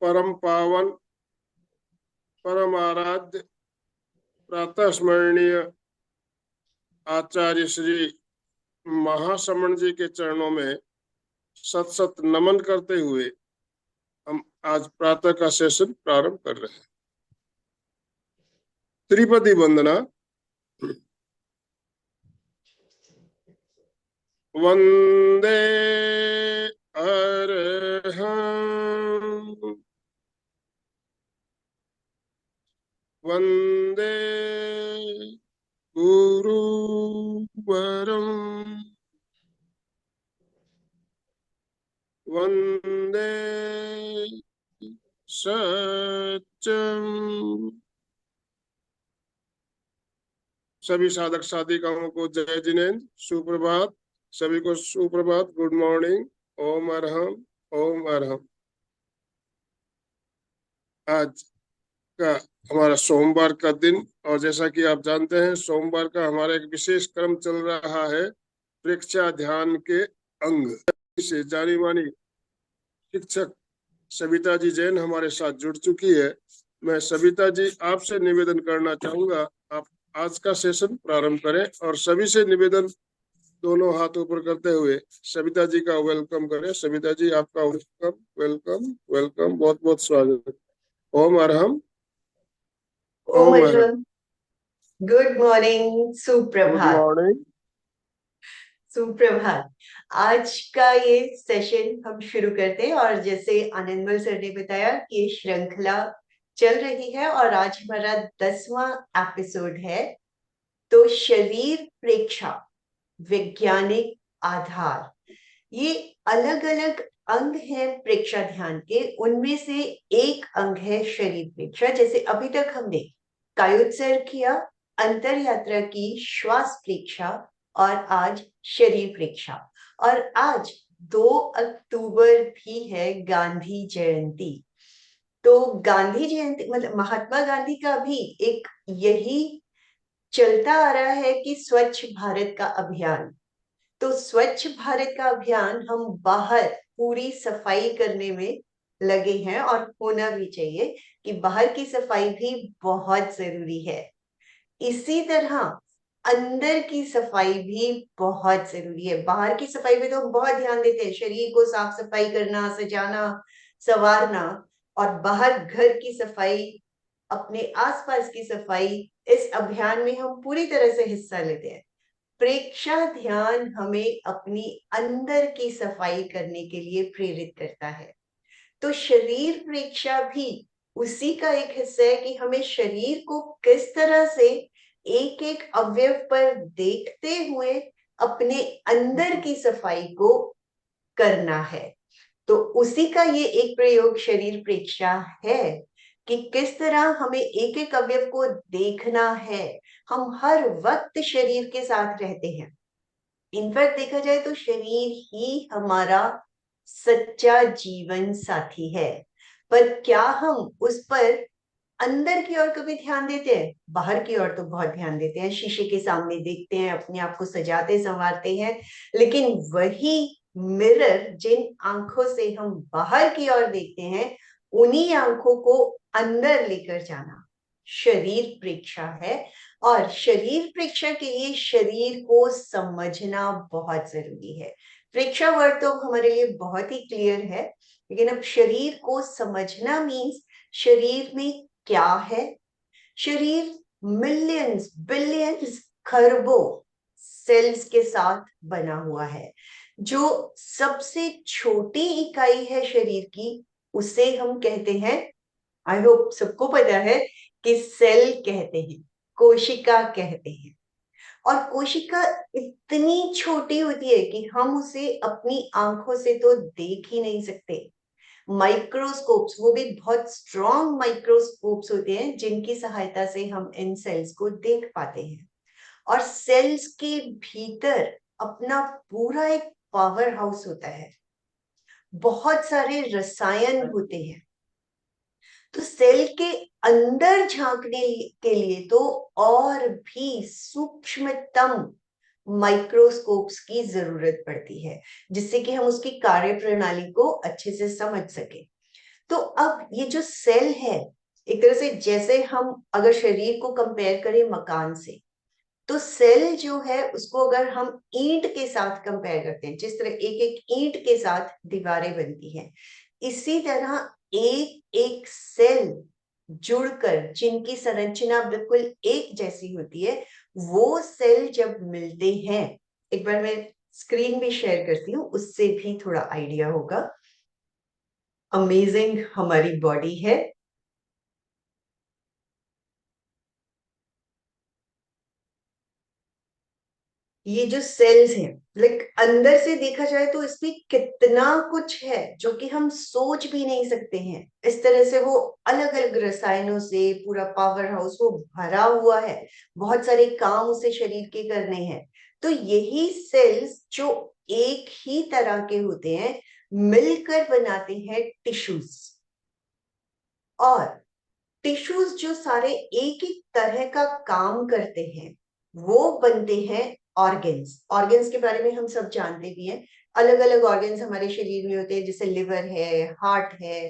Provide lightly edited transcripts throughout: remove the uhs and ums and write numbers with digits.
परम पावन परम आराध्य प्रातः स्मरणीय आचार्य श्री महाश्रमण जी के चरणों में सत सत नमन करते हुए हम आज प्रातः का सेशन प्रारंभ कर रहे हैं। त्रिपदी वंदना। वंदे अरहं वंदे गुरुवरं वंदे सत्यम। सभी साधक साधिकाओं को जय जिनेन्द्र, सुप्रभात। सभी को सुप्रभात, गुड मॉर्निंग। ओम अरहम, ओम अरहम। आज का हमारा सोमवार का दिन, और जैसा कि आप जानते हैं सोमवार का हमारा एक विशेष क्रम चल रहा है, प्रेक्षा ध्यान के अंग से जानी मानी शिक्षक सविता जी जैन हमारे साथ जुड़ चुकी है। मैं सविता जी आपसे निवेदन करना चाहूंगा, आप आज का सेशन प्रारंभ करें और सभी से निवेदन दोनों हाथ ऊपर करते हुए सविता जी का वेलकम करें। सविता जी आपका वेलकम वेलकम वेलकम, बहुत बहुत स्वागत। ओम Arham, Om Om Arham. Arham. Good morning, good सुप्रभात। मॉर्निंग। सुप्रभात। आज का ये सेशन हम शुरू करते हैं, और जैसे आनंदमल सर ने बताया कि ये श्रृंखला चल रही है और आज हमारा 10वां एपिसोड है। तो शरीर प्रेक्षा, वैज्ञानिक आधार, ये अलग अलग अंग हैं प्रेक्षा ध्यान के। उनमें से एक अंग है शरीर प्रेक्षा। जैसे अभी तक हमने कायोत्सर्ग किया, अंतर यात्रा की, श्वास प्रेक्षा, और आज शरीर प्रेक्षा। और आज 2 अक्टूबर भी है गांधी जयंती। तो गांधी जयंती मतलब महात्मा गांधी का भी एक यही चलता आ रहा है कि स्वच्छ भारत का अभियान। तो स्वच्छ भारत का अभियान हम बाहर पूरी सफाई करने में लगे हैं, और होना भी चाहिए कि बाहर की सफाई भी बहुत जरूरी है। इसी तरह अंदर की सफाई भी बहुत जरूरी है। बाहर की सफाई पे तो हम बहुत ध्यान देते हैं, शरीर को साफ सफाई करना, सजाना, संवारना, और बाहर घर की सफाई, अपने आसपास की सफाई, इस अभियान में हम पूरी तरह से हिस्सा लेते हैं। प्रेक्षा ध्यान हमें अपनी अंदर की सफाई करने के लिए प्रेरित करता है। तो शरीर प्रेक्षा भी उसी का एक हिस्सा है कि हमें शरीर को किस तरह से एक एक अवयव पर देखते हुए अपने अंदर की सफाई को करना है। तो उसी का ये एक प्रयोग शरीर प्रेक्षा है कि किस तरह हमें एक एक अवयव को देखना है। हम हर वक्त शरीर के साथ रहते हैं। इनफैक्ट देखा जाए तो शरीर ही हमारा सच्चा जीवन साथी है। पर क्या हम उस पर अंदर की ओर कभी ध्यान देते हैं? बाहर की ओर तो बहुत ध्यान देते हैं, शीशे के सामने देखते हैं, अपने आप को सजाते संवारते हैं। लेकिन वही मिरर जिन आंखों से हम बाहर की ओर देखते हैं, उन्हीं आंखों को अंदर लेकर जाना शरीर प्रेक्षा है। और शरीर प्रेक्षा के लिए शरीर को समझना बहुत जरूरी है। प्रेक्षा वर्ड तो हमारे लिए बहुत ही क्लियर है, लेकिन अब शरीर को समझना मीन्स शरीर में क्या है। शरीर मिलियंस, बिलियंस, खरबों सेल्स के साथ बना हुआ है। जो सबसे छोटी इकाई है शरीर की, उसे हम कहते हैं, आई होप सबको पता है कि सेल कहते हैं, कोशिका कहते हैं। और कोशिका इतनी छोटी होती है कि हम उसे अपनी आंखों से तो देख ही नहीं सकते। माइक्रोस्कोप्स, वो भी बहुत स्ट्रॉन्ग माइक्रोस्कोप्स होते हैं जिनकी सहायता से हम इन सेल्स को देख पाते हैं। और सेल्स के भीतर अपना पूरा एक पावर हाउस होता है, बहुत सारे रसायन होते हैं। तो सेल के अंदर झांकने के लिए तो और भी सूक्ष्मतम माइक्रोस्कोप्स की जरूरत पड़ती है, जिससे कि हम उसकी कार्य प्रणाली को अच्छे से समझ सके। तो अब ये जो सेल है, एक तरह से जैसे हम अगर शरीर को कंपेयर करें मकान से, तो सेल जो है उसको अगर हम ईंट के साथ कंपेयर करते हैं, जिस तरह एक एक ईंट के साथ दीवारें बनती हैं, इसी तरह एक एक सेल जुड़कर जिनकी संरचना बिल्कुल एक जैसी होती है, वो सेल जब मिलते हैं, एक बार मैं स्क्रीन भी शेयर करती हूँ, उससे भी थोड़ा आइडिया होगा। अमेजिंग हमारी बॉडी है। ये जो सेल्स हैं, लाइक अंदर से देखा जाए तो इसमें कितना कुछ है जो कि हम सोच भी नहीं सकते हैं। इस तरह से वो अलग अलग रसायनों से पूरा पावर हाउस वो भरा हुआ है, बहुत सारे काम उसे शरीर के करने हैं। तो यही सेल्स जो एक ही तरह के होते हैं मिलकर बनाते हैं टिश्यूज, और टिश्यूज जो सारे एक एक तरह का काम करते हैं वो बनते हैं ऑर्गन्स। ऑर्गन्स के बारे में हम सब जानते भी हैं, अलग अलग ऑर्गन्स हमारे शरीर में होते हैं, जैसे लिवर है, हार्ट है,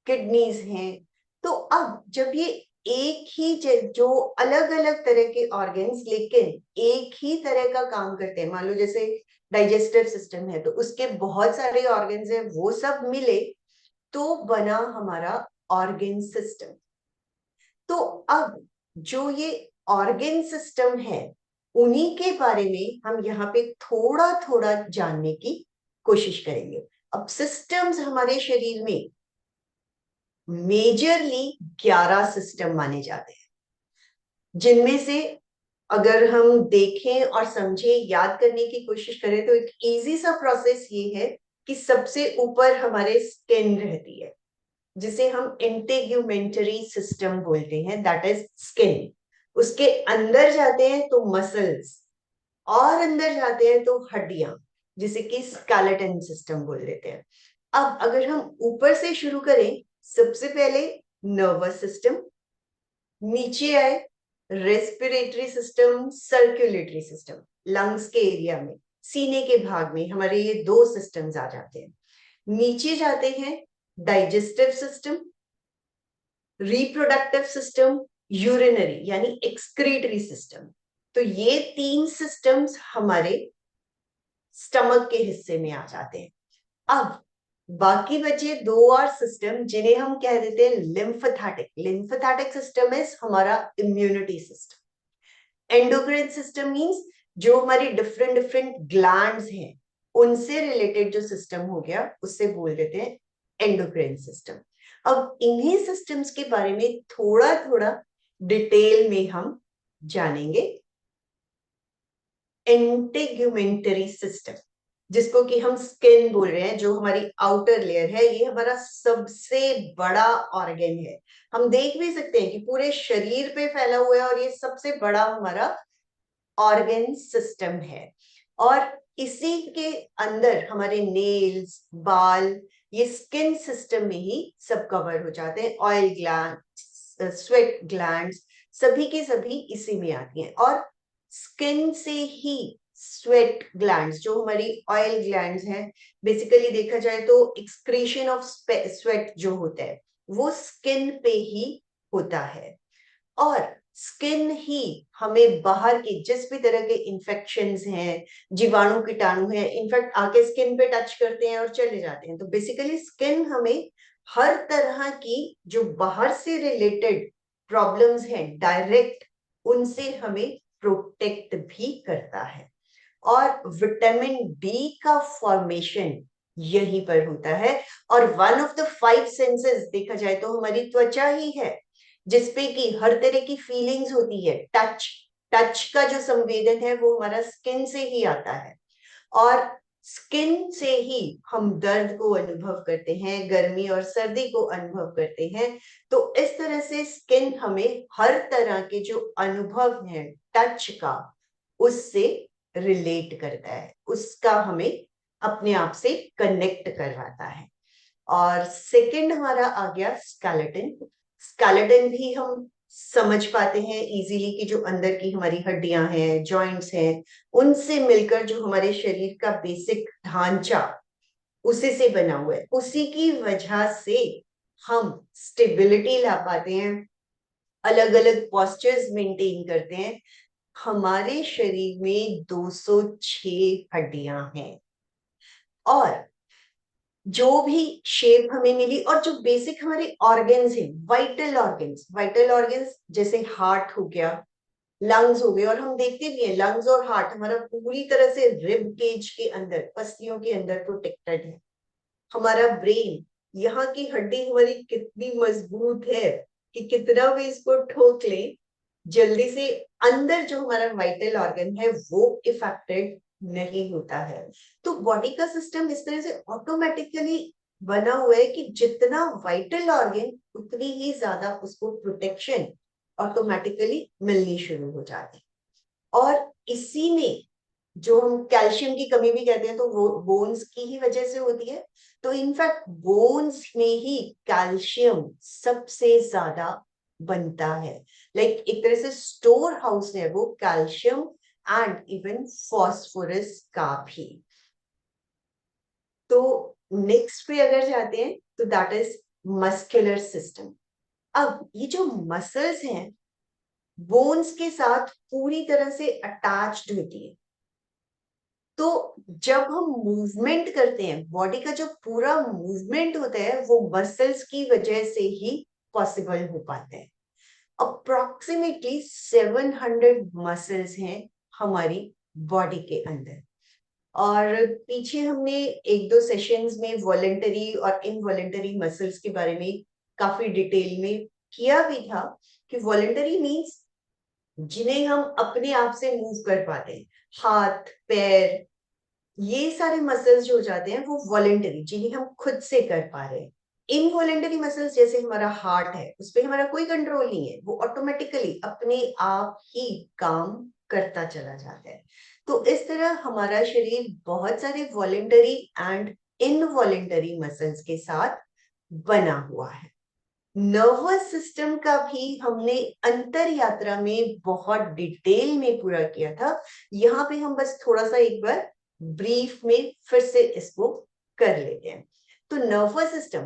किडनीज हैं। तो अब जब ये एक ही जो अलग अलग तरह के ऑर्गन्स लेकिन एक ही तरह का काम करते हैं, मान लो जैसे डाइजेस्टिव सिस्टम है तो उसके बहुत सारे ऑर्गन्स हैं, वो सब मिले तो बना हमारा ऑर्गन सिस्टम। तो अब जो ये ऑर्गन सिस्टम है उन्हीं के बारे में हम यहाँ पे थोड़ा थोड़ा जानने की कोशिश करेंगे। अब सिस्टम्स हमारे शरीर में मेजरली 11 सिस्टम माने जाते हैं, जिनमें से अगर हम देखें और समझें, याद करने की कोशिश करें, तो एक इजी सा प्रोसेस ये है कि सबसे ऊपर हमारे स्किन रहती है, जिसे हम इंटेग्यूमेंटरी सिस्टम बोलते हैं, दैट इज स्किन। उसके अंदर जाते हैं तो मसल्स, और अंदर जाते हैं तो हड्डियां, जिसे कि स्केलेटन सिस्टम बोल देते हैं। अब अगर हम ऊपर से शुरू करें, सबसे पहले नर्वस सिस्टम, नीचे आए respiratory system, circulatory system, lungs के एरिया में, सीने के भाग में हमारे ये दो सिस्टम्स आ जाते हैं। नीचे जाते हैं digestive system, reproductive system, urinary यानी एक्सक्रीटरी सिस्टम। तो ये तीन सिस्टम्स हमारे स्टमक के हिस्से में आ जाते हैं। अब बाकी बचे दो और सिस्टम, जिन्हें हम कह देते हैं लिम्फेथेटिक। लिम्फेथेटिक सिस्टम इज हमारा immunity system. Endocrine system means जो हमारी डिफरेंट डिफरेंट ग्लैंड्स हैं उनसे रिलेटेड जो सिस्टम हो गया, उससे बोल देते हैं एंडोक्राइन सिस्टम। अब इन्हीं सिस्टम्स के बारे में थोड़ा थोड़ा डिटेल में हम जानेंगे। इंटेग्यूमेंटरी सिस्टम, जिसको कि हम स्किन बोल रहे हैं, जो हमारी आउटर लेयर है, ये हमारा सबसे बड़ा ऑर्गन है। हम देख भी सकते हैं कि पूरे शरीर पे फैला हुआ है और ये सबसे बड़ा हमारा ऑर्गन सिस्टम है। और इसी के अंदर हमारे नेल्स, बाल, ये स्किन सिस्टम में ही सब कवर हो जाते हैं। ऑयल ग्लैंड, स्वेट ग्लैंड्स, सभी के सभी इसी में आती हैं। और स्किन से ही स्वेट ग्लैंड्स, जो हमारी ऑयल ग्लैंड्स हैं, बेसिकली देखा जाए तो एक्सक्रीशन ऑफ स्वेट जो होता है वो स्किन पे ही होता है। और स्किन ही हमें बाहर के जिस भी तरह के इंफेक्शंस हैं, जीवाणु कीटाणु हैं, इनफैक्ट आके स्किन पे टच करते हैं और चले जाते हैं। तो बेसिकली स्किन हमें हर तरह की जो बाहर से रिलेटेड प्रॉब्लम्स हैं डायरेक्ट, उनसे हमें प्रोटेक्ट भी करता है। और विटामिन डी का फॉर्मेशन यहीं पर होता है। और वन ऑफ द 5 सेंसेस देखा जाए तो हमारी त्वचा ही है, जिसपे कि हर तरह की फीलिंग्स होती है। टच, टच का जो संवेदन है वो हमारा स्किन से ही आता है, और स्किन से ही हम दर्द को अनुभव करते हैं, गर्मी और सर्दी को अनुभव करते हैं। तो इस तरह से स्किन हमें हर तरह के जो अनुभव है टच का, उससे रिलेट करता है, उसका हमें अपने आप से कनेक्ट करवाता है। और सेकंड हमारा आ गया स्केलेटन। स्केलेटन भी हम समझ पाते हैं इजीली कि जो अंदर की हमारी हड्डियां हैं, जॉइंट्स हैं, उनसे मिलकर जो हमारे शरीर का बेसिक ढांचा उसी से बना हुआ है। उसी की वजह से हम स्टेबिलिटी ला पाते हैं, अलग अलग पोस्चर्स मेंटेन करते हैं। हमारे शरीर में 206 हड्डियां हैं और जो भी शेप हमें मिली और जो बेसिक हमारे ऑर्गन्स हैं, वाइटल ऑर्गन्स जैसे हार्ट हो गया, लंग्स हो गए, और हम देखते भी हैं लंग्स और हार्ट हमारा पूरी तरह से रिब केज के अंदर, पसलियों के अंदर प्रोटेक्टेड है। हमारा ब्रेन, यहाँ की हड्डी हमारी कितनी मजबूत है कि कितना भी इसको ठोक ले, जल्दी से अंदर जो हमारा वाइटल ऑर्गन है वो इफेक्टेड नहीं होता है। तो बॉडी का सिस्टम इस तरह से ऑटोमेटिकली बना हुआ है कि जितना वाइटल ऑर्गन उतनी ही ज्यादा उसको प्रोटेक्शन ऑटोमेटिकली मिलनी शुरू हो जाती है। और इसी में जो हम कैल्शियम की कमी भी कहते हैं तो वो बोन्स की ही वजह से होती है। तो इनफैक्ट बोन्स में ही कैल्शियम सबसे ज्यादा बनता है। एक तरह से स्टोर हाउस है वो कैल्शियम एंड इवन फॉस्फोरस का भी। तो नेक्स्ट पे अगर जाते हैं तो दैट इज मस्कुलर सिस्टम। अब ये जो मसल्स हैं बोन्स के साथ पूरी तरह से अटैच्ड होती है। तो जब हम मूवमेंट करते हैं, बॉडी का जो पूरा मूवमेंट होता है वो मसल्स की वजह से ही पॉसिबल हो पाता है। अप्रोक्सीमेटली 700 मसल्स हैं हमारी बॉडी के अंदर। और पीछे हमने एक दो सेशंस में वॉलेंटरी और इनवॉलेंटरी मसल्स के बारे में काफी डिटेल में किया भी था कि वॉलेंटरी मीन्स जिन्हें हम अपने आप से मूव कर पाते हैं, हाथ पैर, ये सारे मसल्स जो हो जाते हैं वो वॉलेंटरी, जिन्हें हम खुद से कर पा रहे हैं। इनवॉलेंटरी मसल्स जैसे हमारा हार्ट है, उस पर हमारा कोई कंट्रोल नहीं है, वो ऑटोमेटिकली अपने आप ही काम करता चला जाता है। तो इस तरह हमारा शरीर बहुत सारे वॉलेंटरी एंड इनवॉलेंटरी मसल्स के साथ बना हुआ है। नर्वस सिस्टम का भी हमने अंतर यात्रा में बहुत डिटेल में पूरा किया था। यहाँ पे हम बस थोड़ा सा एक बार ब्रीफ में फिर से इसको कर लेते हैं। तो नर्वस सिस्टम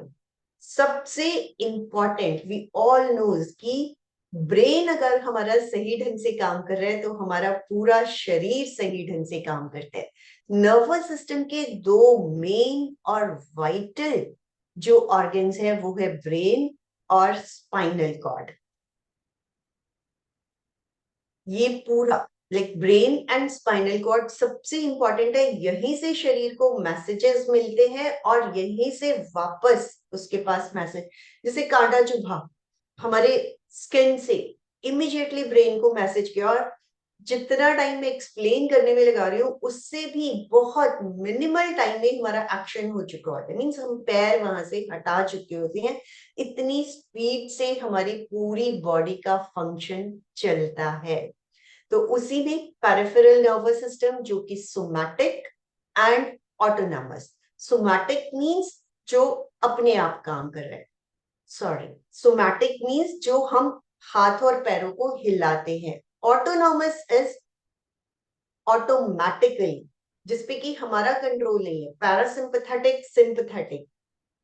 सबसे इंपॉर्टेंट, वी ऑल नोज कि ब्रेन अगर हमारा सही ढंग से काम कर रहा है तो हमारा पूरा शरीर सही ढंग से काम करता है। नर्वस सिस्टम के दो मेन और वाइटल जो ऑर्गन्स है वो है ब्रेन और स्पाइनल कॉर्ड। ये पूरा ब्रेन एंड स्पाइनल कॉर्ड सबसे इंपॉर्टेंट है। यहीं से शरीर को मैसेजेस मिलते हैं और यहीं से वापस उसके पास मैसेज, जैसे कांटा चुभा हमारे स्किन से इमिडिएटली ब्रेन को मैसेज किया, और जितना टाइम मैं एक्सप्लेन करने में लगा रही हूँ उससे भी बहुत मिनिमल टाइम में हमारा एक्शन हो चुका होता है। मीन्स हम पैर वहां से हटा चुके होते हैं, इतनी स्पीड से हमारी पूरी बॉडी का फंक्शन चलता है। तो उसी में पेरिफेरल नर्वस सिस्टम जो कि somatic and autonomous. Somatic means जो अपने आप काम कर रहे हैं, सॉरी, सोमैटिक मीन्स जो हम हाथ और पैरों को हिलाते हैं। ऑटोनॉमस इज ऑटोमेटिकली, जिसपे कि हमारा कंट्रोल नहीं है। पैरासिम्पथेटिक, सिंपथेटिक,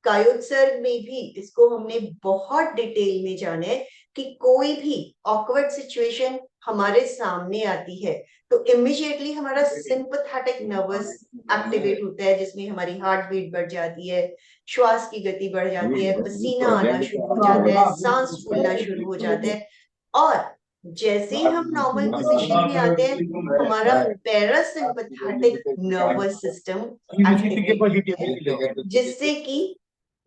कायोत्सर्ग में भी इसको हमने बहुत डिटेल में जाना है कि कोई भी ऑकवर्ड सिचुएशन हमारे सामने आती है तो इमिडिएटली हमारा सिंपथेटिक नर्वस एक्टिवेट होता है, जिसमें हमारी हार्ट बीट बढ़ जाती है, श्वास की गति बढ़ जाती है, पसीना आना शुरू हो जाता है, सांस फूलना शुरू हो जाता है। और जैसे ही हम नॉर्मल पोजीशन में आते हैं हमारा पैरासिम्पथेटिक नर्वस सिस्टम एक्टिवेट होता है, जिससे कि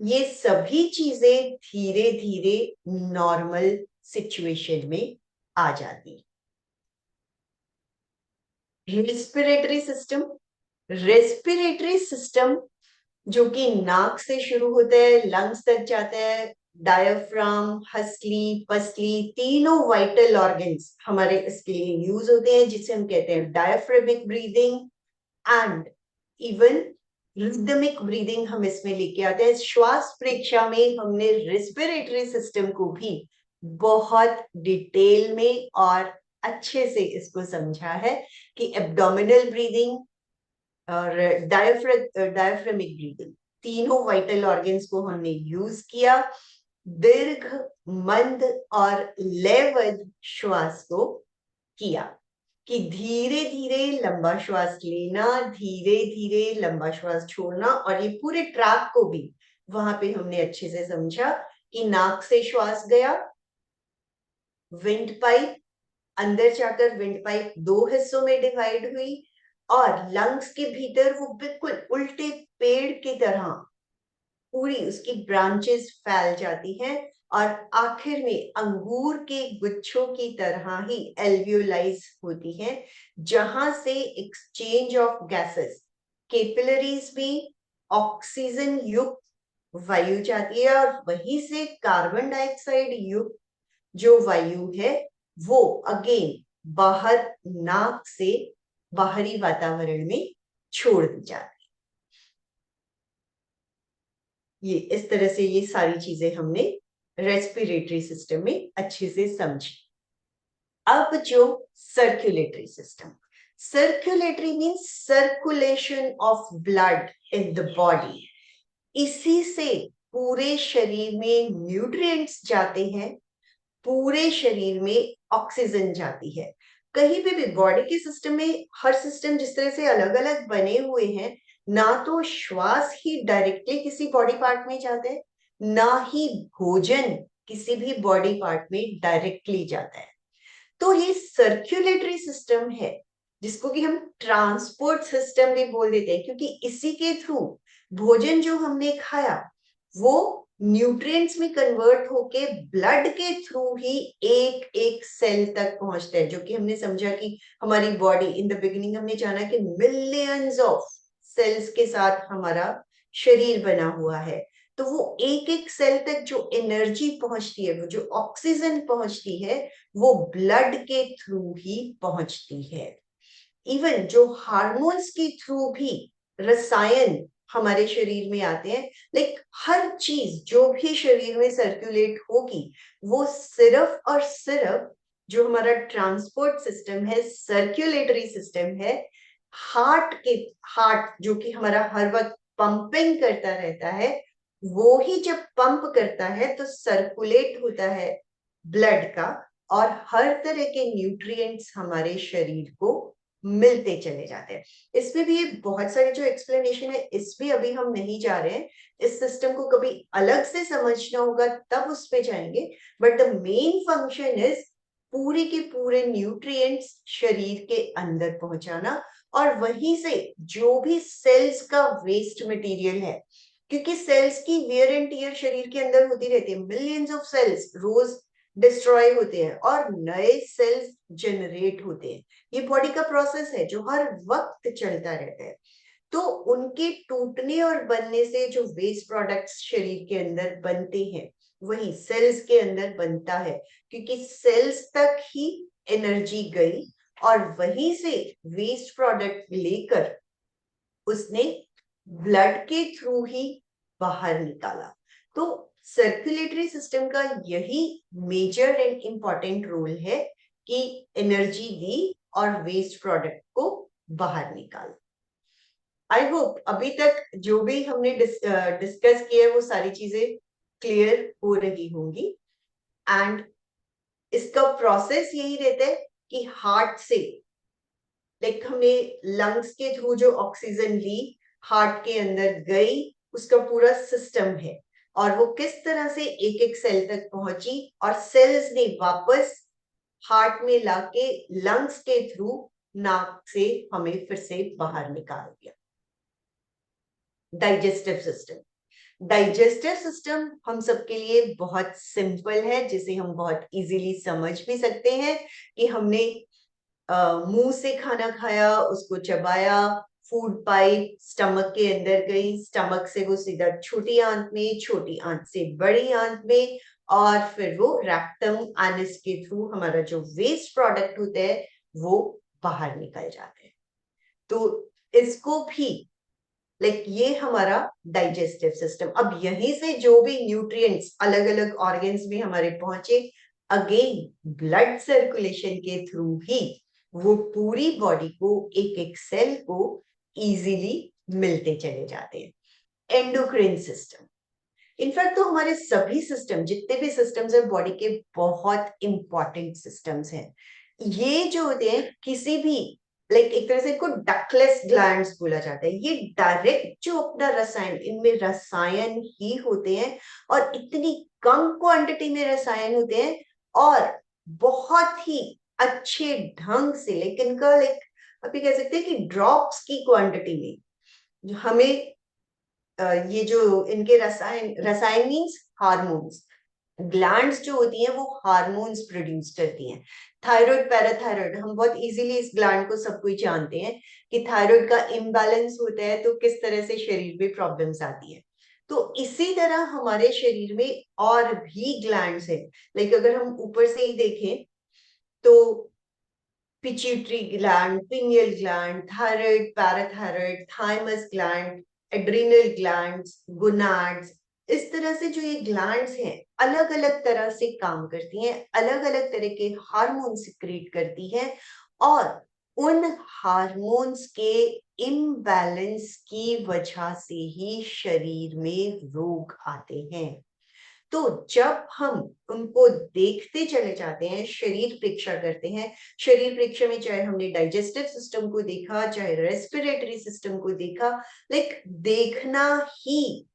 ये सभी चीजें धीरे धीरे नॉर्मल सिचुएशन में आ जाती। रेस्पिरेटरी सिस्टम जो कि नाक से शुरू होता है, लंग्स तक जाता है, डायफ्राम, हसली, पसली, तीनों वाइटल ऑर्गन्स हमारे इसके लिए यूज होते हैं, जिसे हम कहते हैं diaphragmatic breathing and even rhythmic breathing हम इसमें लेके आते हैं। श्वास परीक्षा में हमने रेस्पिरेटरी सिस्टम को भी बहुत डिटेल में और अच्छे से इसको समझा है कि एब्डोमिनल ब्रीदिंग और डायफ्रेमिक ब्रीदिंग, तीनों वाइटल ऑर्गन्स को हमने यूज किया। दीर्घ, मंद और लयबद्ध श्वास को किया कि धीरे धीरे लंबा श्वास लेना, धीरे धीरे लंबा श्वास छोड़ना। और ये पूरे ट्रैक को भी वहां पे हमने अच्छे से समझा कि नाक से श्वास गया, विंड पाइप, अंदर जाकर विंड पाइप दो हिस्सों में डिवाइड हुई और लंग्स के भीतर वो बिल्कुल उल्टे पेड़ की तरह पूरी उसकी ब्रांचेस फैल जाती हैं और आखिर में अंगूर के गुच्छों की तरह ही एल्वियोलाइज होती हैं, जहां से एक्सचेंज ऑफ गैसेस, कैपिलरीज में ऑक्सीजन युक्त वायु जाती है और वहीं से कार्बन डाइऑक्साइड युक्त जो वायु है वो अगेन बाहर नाक से बाहरी वातावरण में छोड़ दी जाती है। ये इस तरह से ये सारी चीजें हमने रेस्पिरेटरी सिस्टम में अच्छे से समझी। अब जो circulatory system, circulatory means circulation of blood in the body. इसी से पूरे शरीर में न्यूट्रिएंट्स जाते हैं, पूरे शरीर में ऑक्सीजन जाती है। कहीं पे भी बॉडी के सिस्टम में हर सिस्टम जिस तरह से अलग अलग बने हुए हैं, ना तो श्वास ही डायरेक्टली किसी बॉडी पार्ट में जाता है, ना ही भोजन किसी भी बॉडी पार्ट में डायरेक्टली जाता है। तो ये सर्कुलेटरी सिस्टम है जिसको कि हम ट्रांसपोर्ट सिस्टम भी बोल देते हैं, क्योंकि इसी के थ्रू भोजन जो हमने खाया वो न्यूट्रिएंट्स में कन्वर्ट होके ब्लड के थ्रू ही एक एक सेल तक पहुंचता है। जो कि हमने समझा कि हमारी बॉडी इन द बिगिनिंग हमने जाना कि मिलियंस ऑफ सेल्स के साथ हमारा शरीर बना हुआ है। तो वो एक एक सेल तक जो एनर्जी पहुंचती है, वो जो ऑक्सीजन पहुंचती है, वो ब्लड के थ्रू ही पहुंचती है। इवन जो हार्मोन्स के थ्रू भी रसायन हमारे शरीर में आते हैं, लाइक हर चीज जो भी शरीर में सर्कुलेट होगी वो सिर्फ और सिर्फ जो हमारा ट्रांसपोर्ट सिस्टम है, सर्कुलेटरी सिस्टम है, हार्ट जो कि हमारा हर वक्त पंपिंग करता रहता है, वो ही जब पंप करता है तो सर्कुलेट होता है ब्लड का और हर तरह के न्यूट्रिएंट्स हमारे शरीर को मिलते चले जाते हैं। इसमें भी बहुत सारे जो एक्सप्लेनेशन है इसमें अभी हम नहीं जा रहे हैं, इस सिस्टम को कभी अलग से समझना होगा तब उस पे जाएंगे। But the main function is पूरे के पूरे न्यूट्रिएंट्स शरीर के अंदर पहुंचाना और वहीं से जो भी सेल्स का वेस्ट मटेरियल है, क्योंकि सेल्स की वेयर एंड टियर शरीर के अंदर होती रहती है, मिलियंस ऑफ सेल्स रोज डिस्ट्रॉय होते हैं और नए सेल्स जनरेट होते हैं। ये बॉडी का प्रोसेस है जो हर वक्त चलता रहता है। तो उनके टूटने और बनने से जो वेस्ट प्रोडक्ट्स शरीर के अंदर बनते हैं वही सेल्स के अंदर बनता है, क्योंकि सेल्स तक ही एनर्जी गई और वहीं से वेस्ट प्रोडक्ट लेकर उसने ब्लड के थ्रू ही बाहर निकाला। तो सर्कुलेटरी सिस्टम का यही मेजर एंड इंपॉर्टेंट रोल है कि एनर्जी दी और वेस्ट प्रोडक्ट को बाहर निकाला। आई होप अभी तक जो भी हमने डिस्कस किया वो सारी चीजें क्लियर हो रही होंगी। एंड इसका प्रोसेस यही रहता है कि हार्ट से, लाइक हमने लंग्स के थ्रू जो ऑक्सीजन ली हार्ट के अंदर गई, उसका पूरा सिस्टम है और वो किस तरह से एक एक सेल तक पहुंची और सेल्स ने वापस हार्ट में लाके लंग्स के थ्रू नाक से हमें फिर से बाहर निकाल दिया। डाइजेस्टिव सिस्टम, डाइजेस्टिव सिस्टम हम सबके लिए बहुत सिंपल है, जिसे हम बहुत इजीली समझ भी सकते हैं कि हमने मुंह से खाना खाया, उसको चबाया, फूड पाइप स्टमक के अंदर गई, स्टमक से वो सीधा छोटी आंत में, छोटी आंत से बड़ी आंत में और फिर वो रेक्टम एनस के थ्रू हमारा जो वेस्ट प्रोडक्ट होता है वो बाहर निकल जाते हैं। तो इसको भी लाइक ये हमारा डाइजेस्टिव सिस्टम। अब यहीं से जो भी न्यूट्रिएंट्स अलग अलग ऑर्गन्स में हमारे पहुंचे, अगेन ब्लड सर्कुलेशन के थ्रू ही वो पूरी बॉडी को एक एक सेल को इजीली मिलते चले जाते हैं। Endocrine system. इनफैक्ट तो हमारे सभी सिस्टम, जितने भी सिस्टम्स हैं बॉडी के, बहुत इंपॉर्टेंट सिस्टम्स हैं। ये जो होते हैं किसी भी एक तरह से इनको डकलेस ग्लैंड्स बोला जाता है। ये डायरेक्ट जो अपना रसायन, इनमें रसायन ही होते हैं और इतनी कम क्वांटिटी में रसायन होते हैं और बहुत ही अच्छे ढंग से, लेकिन इनका अभी कह सकते हैं कि ड्रॉप्स की क्वांटिटी में हमें ये जो इनके रसायन, रसायन मीन्स हार्मोन्स, ग्लैंड्स जो होती हैं वो हार्मोन्स प्रोड्यूस करती हैं। थायराइड, पैराथायराइड, हम बहुत इजीली इस ग्लैंड को सब कोई जानते हैं कि थायराइड का इम्बैलेंस होता है तो किस तरह से शरीर में प्रॉब्लम्स आती है। तो इसी तरह हमारे शरीर में और भी ग्लैंड्स हैं। अगर हम ऊपर से ही देखें तो pituitary gland, pineal gland, thyroid, parathyroid, thymus gland, adrenal glands, gonads, इस तरह से जो ये ग्लैंड्स हैं अलग अलग तरह से काम करती हैं, अलग अलग तरह के हार्मोन सिक्रेट करती हैं और उन हार्मोन्स के इम्बैलेंस की वजह से ही शरीर में रोग आते हैं। तो जब हम उनको देखते चले जाते हैं, शरीर परीक्षा करते हैं, शरीर परीक्षा में चाहे हमने डाइजेस्टिव सिस्टम को देखा, चाहे रेस्पिरेटरी सिस्टम को देखा, देखना ही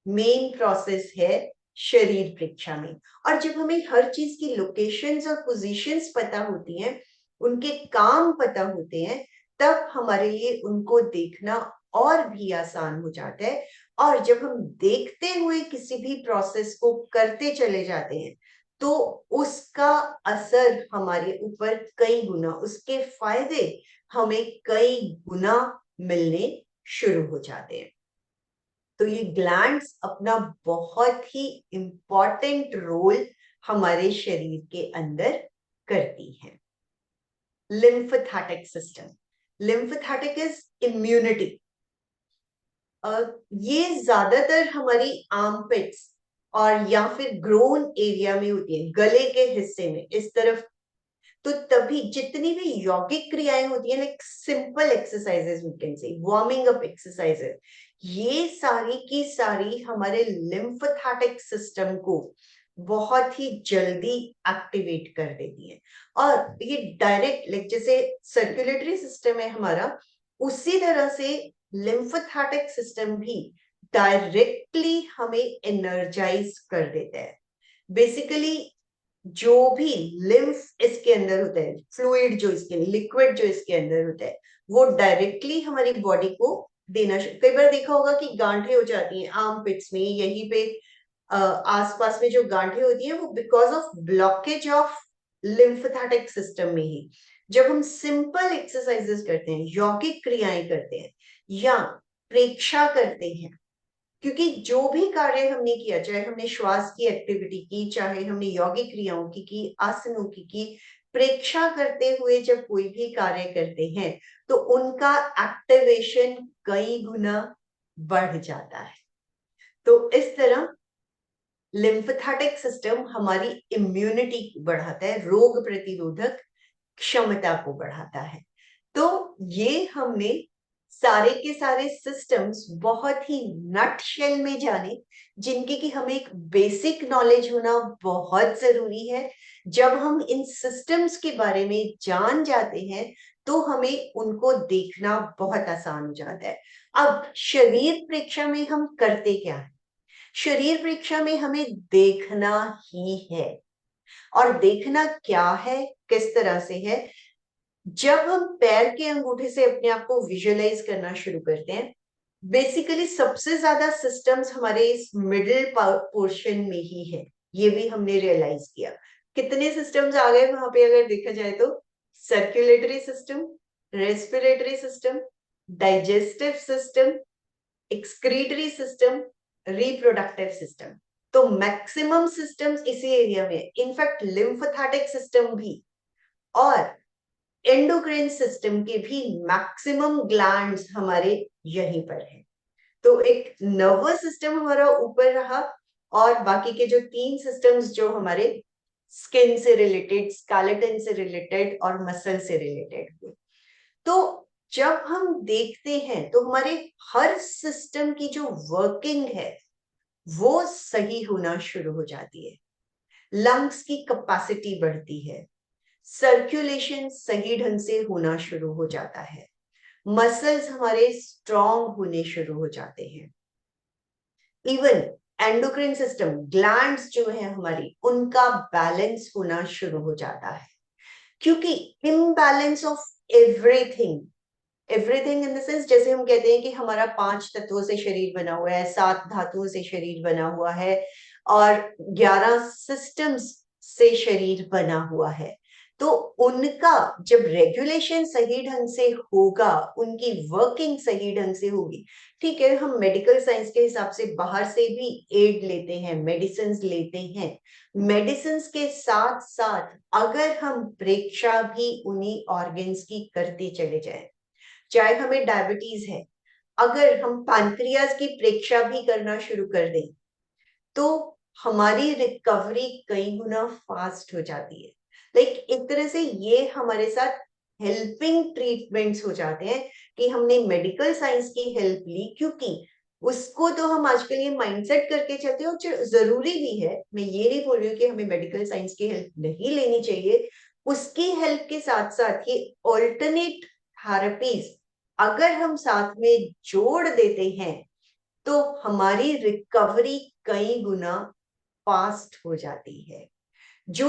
मेन प्रोसेस है शरीर परीक्षा में। और जब हमें हर चीज की लोकेशंस और पोजीशंस पता होती हैं, उनके काम पता होते हैं, तब हमारे लिए उनको देखना और भी आसान हो जाता है। और जब हम देखते हुए किसी भी प्रोसेस को करते चले जाते हैं तो उसका असर हमारे ऊपर कई गुना, उसके फायदे हमें कई गुना मिलने शुरू हो जाते हैं। तो ये ग्लैंड्स अपना बहुत ही इंपॉर्टेंट रोल हमारे शरीर के अंदर करती हैं। लिम्फेथेटिक सिस्टम, लिम्फेथेटिक इज इम्यूनिटी। ये ज्यादातर हमारी आर्मपिट्स और या फिर ग्रोन एरिया में होती है, गले के हिस्से में इस तरफ। तो तभी जितनी भी यौगिक क्रियाएं होती हैं, simple exercises, we can say warming up exercises, ये सारी की सारी हमारे लिम्फेथेटिक सिस्टम को बहुत ही जल्दी एक्टिवेट कर देती है। और ये डायरेक्ट जैसे सर्कुलेटरी सिस्टम है हमारा, उसी तरह से लिम्फेथेटिक सिस्टम भी डायरेक्टली हमें एनर्जाइज कर देता है। बेसिकली जो भी लिम्फ इसके अंदर होता है, फ्लूइड जो इसके, लिक्विड जो इसके अंदर होता है, वो डायरेक्टली हमारी बॉडी को देना। कई बार देखा होगा कि गांठें हो जाती हैं आर्म पिट्स में, यहीं पे आसपास में जो गांठें होती हैं वो because of blockage of lymphatic system में ही। जब हम सिंपल एक्सरसाइजेस करते हैं, यौगिक क्रियाएं करते हैं या प्रेक्षा करते हैं, क्योंकि जो भी कार्य हमने किया, चाहे हमने श्वास की एक्टिविटी की, चाहे हमने यौगिक क्रियाओं की, आसनों की, प्रेक्षा करते हुए जब कोई भी कार्य करते हैं तो उनका एक्टिवेशन कई गुना बढ़ जाता है। तो इस तरह लिम्फेथेटिक सिस्टम हमारी इम्यूनिटी बढ़ाता है, रोग प्रतिरोधक क्षमता को बढ़ाता है। तो ये हमने सारे के सारे सिस्टम्स बहुत ही नटशेल में जाने, जिनकी कि हमें एक बेसिक नॉलेज होना बहुत जरूरी है। जब हम इन सिस्टम्स के बारे में जान जाते हैं तो हमें उनको देखना बहुत आसान हो जाता है। अब शरीर परीक्षा में हम करते क्या है? शरीर परीक्षा में हमें देखना ही है। और देखना क्या है, किस तरह से है? जब हम पैर के अंगूठे से अपने आप को विजुअलाइज करना शुरू करते हैं, बेसिकली सबसे ज्यादा सिस्टम्स हमारे इस मिडिल पोर्शन में ही है। ये भी हमने रियलाइज किया। कितने सिस्टम्स आ गए वहां पे अगर देखा जाए तो? Circulatory system, respiratory system, digestive system, excretory system, reproductive system. तो मैक्सिमम सिस्टम्स इसी एरिया में है। इनफैक्ट लिम्फेथेटिक सिस्टम भी और एंडोक्राइन सिस्टम के भी मैक्सिमम ग्लैंड्स हमारे यहीं पर है। तो एक नर्वस सिस्टम हमारा ऊपर रहा और बाकी के जो 3 सिस्टम्स जो हमारे स्किन से रिलेटेड, स्केलेटन से रिलेटेड और मसल से रिलेटेड हुए। तो जब हम देखते हैं तो हमारे हर सिस्टम की जो वर्किंग है वो सही होना शुरू हो जाती है। लंग्स की कैपेसिटी बढ़ती है, सर्कुलेशन सही ढंग से होना शुरू हो जाता है, मसल्स हमारे स्ट्रॉन्ग होने शुरू हो जाते हैं। इवन एंडोक्राइन सिस्टम, ग्लैंड्स जो है हमारी, उनका बैलेंस होना शुरू हो जाता है। क्योंकि imbalance of everything, everything in the sense, जैसे हम कहते हैं कि हमारा 5 तत्वों से शरीर बना हुआ है, 7 धातुओं से शरीर बना हुआ है और 11 सिस्टम्स से शरीर बना हुआ है, तो उनका जब रेगुलेशन सही ढंग से होगा, उनकी वर्किंग सही ढंग से होगी। ठीक है, हम मेडिकल साइंस के हिसाब से बाहर से भी एड लेते हैं, मेडिसिन लेते हैं। मेडिसिन के साथ साथ अगर हम प्रेक्षा भी उन्हीं ऑर्गन्स की करते चले जाएं, चाहे हमें डायबिटीज है, अगर हम पैनक्रियाज की प्रेक्षा भी करना शुरू कर दें तो हमारी रिकवरी कई गुना फास्ट हो जाती है। लाइक एक तरह से ये हमारे साथ हेल्पिंग ट्रीटमेंट्स हो जाते हैं कि हमने मेडिकल साइंस की हेल्प ली, क्योंकि उसको तो हम आजकल ये माइंडसेट करके चलते हैं, और जो जरूरी भी है, मैं ये नहीं बोल रही हूँ कि हमें मेडिकल साइंस की हेल्प नहीं लेनी चाहिए, उसकी हेल्प के साथ साथ ये ऑल्टरनेट थेरेपीज अगर हम साथ में जोड़ देते हैं तो हमारी रिकवरी कई गुना फास्ट हो जाती है। जो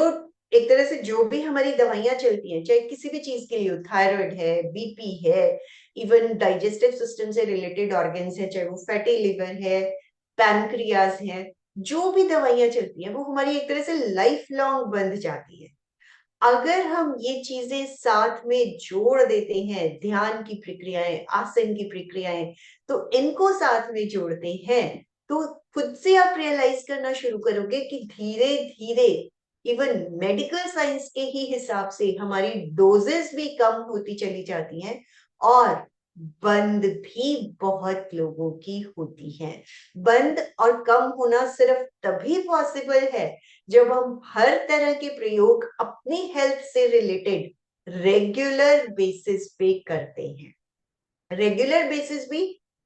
एक तरह से जो भी हमारी दवाइयां चलती हैं, चाहे किसी भी चीज के लिए हो, थायराइड है, बीपी है, इवन डाइजेस्टिव सिस्टम से रिलेटेड ऑर्गन्स है, चाहे वो फैटी लिवर है, पैनक्रियाज है, जो भी दवाइयां चलती हैं वो हमारी एक तरह से लाइफ लॉन्ग बंध जाती है। अगर हम ये चीजें साथ में जोड़ देते हैं, ध्यान की प्रक्रियाएं, आसन की प्रक्रियाएं, तो इनको साथ में जोड़ते हैं, तो खुद से आप रियलाइज करना शुरू करोगे कि धीरे धीरे इवन मेडिकल साइंस के ही हिसाब से हमारी डोजेस भी कम होती चली जाती हैं, और बंद भी बहुत लोगों की होती है। बंद और कम होना सिर्फ तभी पॉसिबल है जब हम हर तरह के प्रयोग अपनी हेल्थ से रिलेटेड रेगुलर बेसिस पे करते हैं। रेगुलर बेसिस भी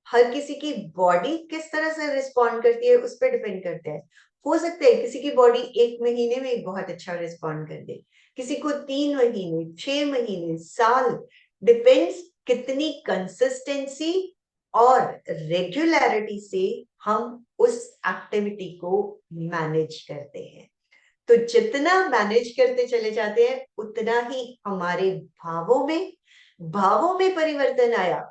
हर किसी की बॉडी किस तरह से रिस्पॉन्ड करती है उस पर डिपेंड करता है। हो सकता है किसी की बॉडी 1 महीने में बहुत अच्छा रिस्पॉन्ड कर दे, किसी को 3 महीने, 6 महीने, साल, डिपेंड्स कितनी कंसिस्टेंसी और रेगुलरिटी से हम उस एक्टिविटी को मैनेज करते हैं। तो जितना मैनेज करते चले जाते हैं उतना ही हमारे भावों में परिवर्तन आया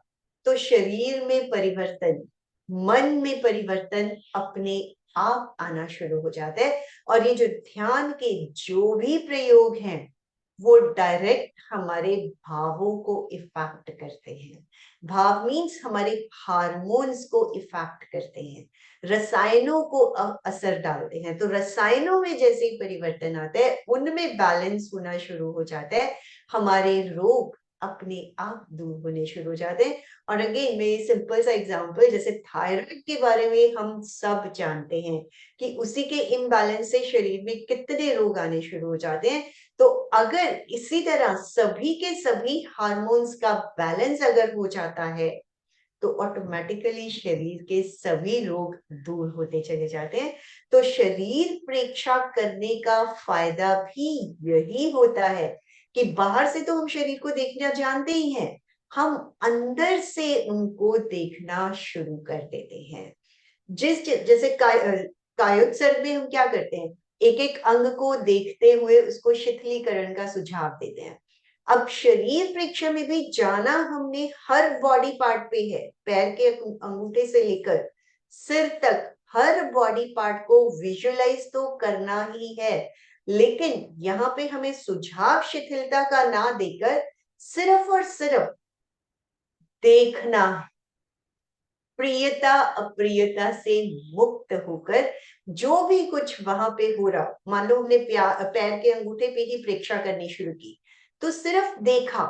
तो शरीर में परिवर्तन, मन में परिवर्तन अपने आप आना शुरू हो जाता है। और ये जो ध्यान के जो भी प्रयोग हैं वो डायरेक्ट हमारे भावों को इफेक्ट करते हैं। भाव मीन्स हमारे हार्मोन्स को इफेक्ट करते हैं, रसायनों को असर डालते हैं। तो रसायनों में जैसे ही परिवर्तन आता है उनमें बैलेंस होना शुरू हो जाता है, हमारे रोग अपने आप दूर होने शुरू हो जाते हैं। और अगेन मैं सिंपल सा एग्जांपल, जैसे थायराइड के बारे में हम सब जानते हैं कि उसी के इम्बैलेंस से शरीर में कितने रोग आने शुरू हो जाते हैं। तो अगर इसी तरह सभी के सभी हार्मोन्स का बैलेंस अगर हो जाता है तो ऑटोमेटिकली शरीर के सभी रोग दूर होते चले जाते हैं। तो शरीर प्रेक्षा करने का फायदा भी यही होता है कि बाहर से तो हम शरीर को देखना जानते ही हैं, हम अंदर से उनको देखना शुरू कर देते हैं। जैसे कायोत्सर्ग में हम क्या करते हैं, एक एक अंग को देखते हुए उसको शिथिलीकरण का सुझाव देते हैं। अब शरीर परीक्षा में भी जाना हमने हर बॉडी पार्ट पे है, पैर के अंगूठे से लेकर सिर तक हर बॉडी पार्ट को विजुअलाइज तो करना ही है, लेकिन यहाँ पे हमें सुझाव शिथिलता का ना देकर सिर्फ और सिर्फ देखना है। प्रियता अप्रियता से मुक्त होकर जो भी कुछ वहां पे हो रहा, मान लो हमने पैर के अंगूठे पे ही प्रेक्षा करनी शुरू की, तो सिर्फ देखा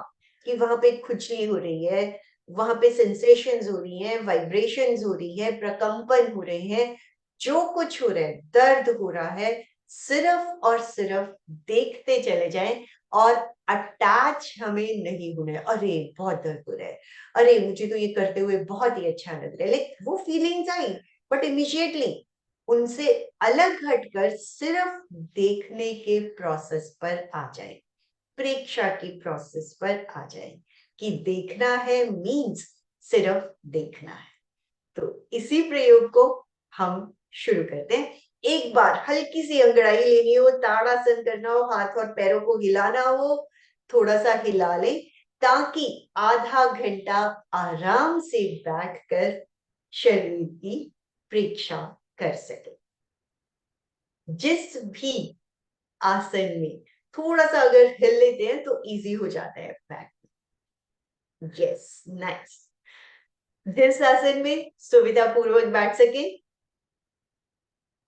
कि वहां पे खुजली हो रही है, वहां पे सेंसेशंस हो रही हैं, वाइब्रेशंस हो रही है, प्रकंपन हो रहे हैं, जो कुछ हो रहा है, दर्द हो रहा है, सिर्फ और सिर्फ देखते चले जाएं। और अटैच हमें नहीं होना है। अरे बहुत दर्द हो रहा है, अरे मुझे तो ये करते हुए बहुत ही अच्छा लग रहा है, लाइक वो फीलिंग्स आई, बट इमिजिएटली उनसे अलग हटकर सिर्फ देखने के प्रोसेस पर आ जाए, प्रेक्षा की प्रोसेस पर आ जाए कि देखना है मीन्स सिर्फ देखना है। तो इसी प्रयोग को हम शुरू करते हैं। एक बार हल्की सी अंगड़ाई लेनी हो, ताड़ासन करना हो, हाथ और पैरों को हिलाना हो, थोड़ा सा हिला लें ताकि आधा घंटा आराम से बैठकर शरीर की परीक्षा कर सके। जिस भी आसन में थोड़ा सा अगर हिल लेते हैं तो इजी हो जाता है बैठ। Yes, nice. जिस आसन में सुविधा पूर्वक बैठ सके।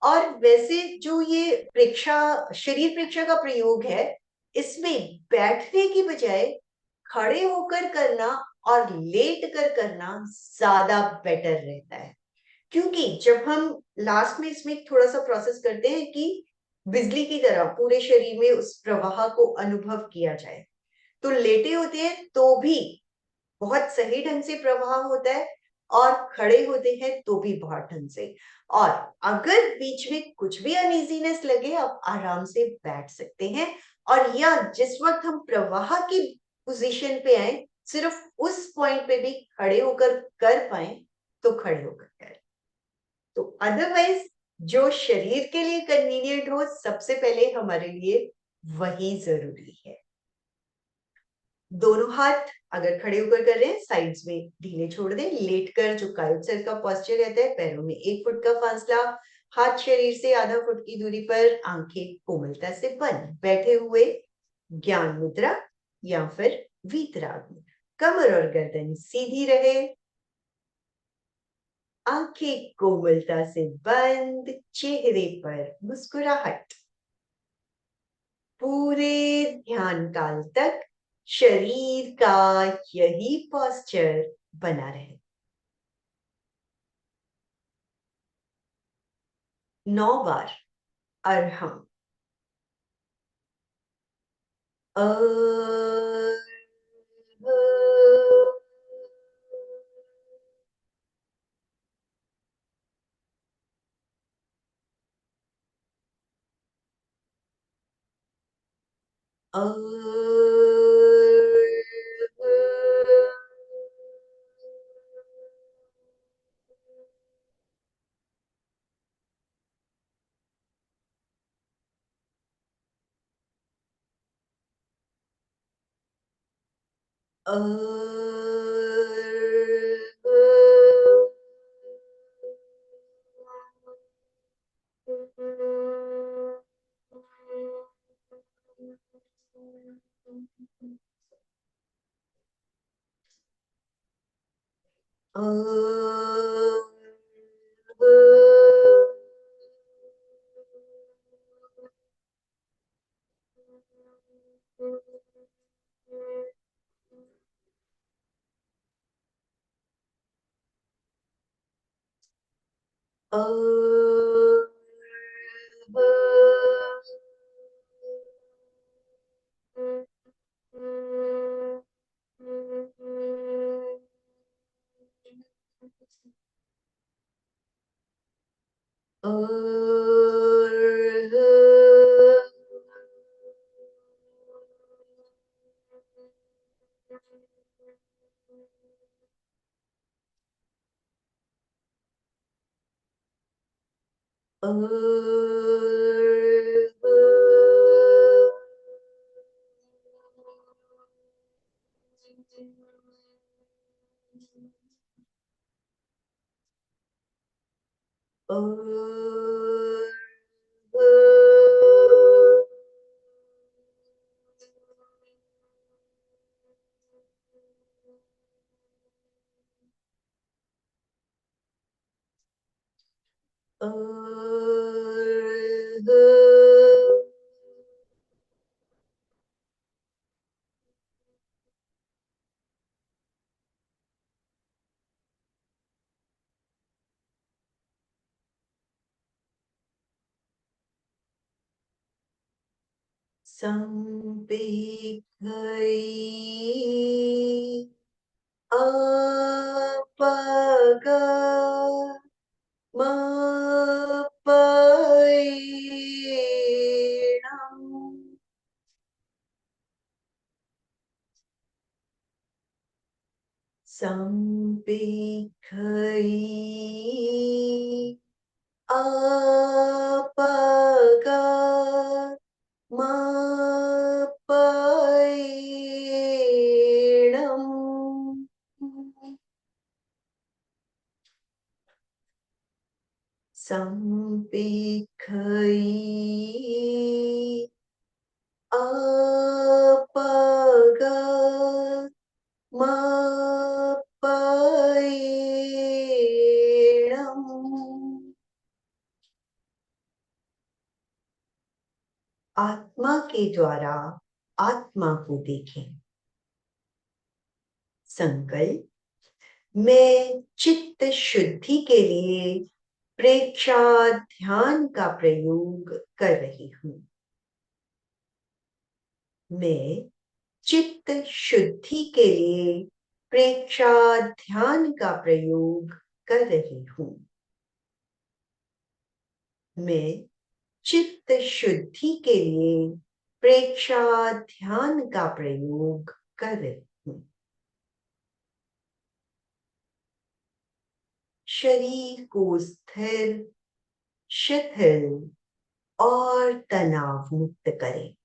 और वैसे जो ये प्रेक्षा, शरीर प्रेक्षा का प्रयोग है, इसमें बैठने की बजाय खड़े होकर करना और लेट कर करना ज्यादा बेटर रहता है। क्योंकि जब हम लास्ट में इसमें थोड़ा सा प्रोसेस करते हैं कि बिजली की तरह पूरे शरीर में उस प्रवाह को अनुभव किया जाए, तो लेटे होते हैं तो भी बहुत सही ढंग से प्रवाह होता है, और खड़े होते हैं तो भी बहुत ढंग से। और अगर बीच में कुछ भी अनइजीनेस लगे, आप आराम से बैठ सकते हैं। और या जिस वक्त हम प्रवाह की पोजीशन पे आए, सिर्फ उस पॉइंट पे भी खड़े होकर कर पाए तो खड़े होकर करें। तो अदरवाइज जो शरीर के लिए कन्वीनियंट हो, सबसे पहले हमारे लिए वही जरूरी है। दोनों हाथ अगर खड़े होकर कर रहे हैं, साइड्स में ढीले छोड़ दें। लेटकर जो कायोत्सर्ग का पोस्चर रहता है, पैरों में 1 फुट का फासला, हाथ शरीर से आधा फुट की दूरी पर, आंखें कोमलता से बंद, बैठे हुए ज्ञान मुद्रा या फिर वीतराग मुद्रा। कमर और गर्दन सीधी रहे, आंखें कोमलता से बंद, चेहरे पर मुस्कुराहट। पूरे ध्यान काल तक शरीर का यही पोस्चर बना रहे। 9 बार अरहम। अ अ अ संपेखै अपग मपैणम् संपेखै अपग मपैणम् संपेखै अपग मपैणम् आत्मा के द्वारा आत्मा को देखें। संकल्प, मैं चित्त शुद्धि के लिए प्रेक्षा ध्यान का प्रयोग कर रही हूं। मैं चित्त शुद्धि के लिए प्रेक्षा ध्यान का प्रयोग कर रही हूं। मैं चित्त शुद्धि के लिए प्रेक्षा ध्यान का प्रयोग कर रही हूं। शरीर को स्थिर, शिथिल और तनाव मुक्त करें।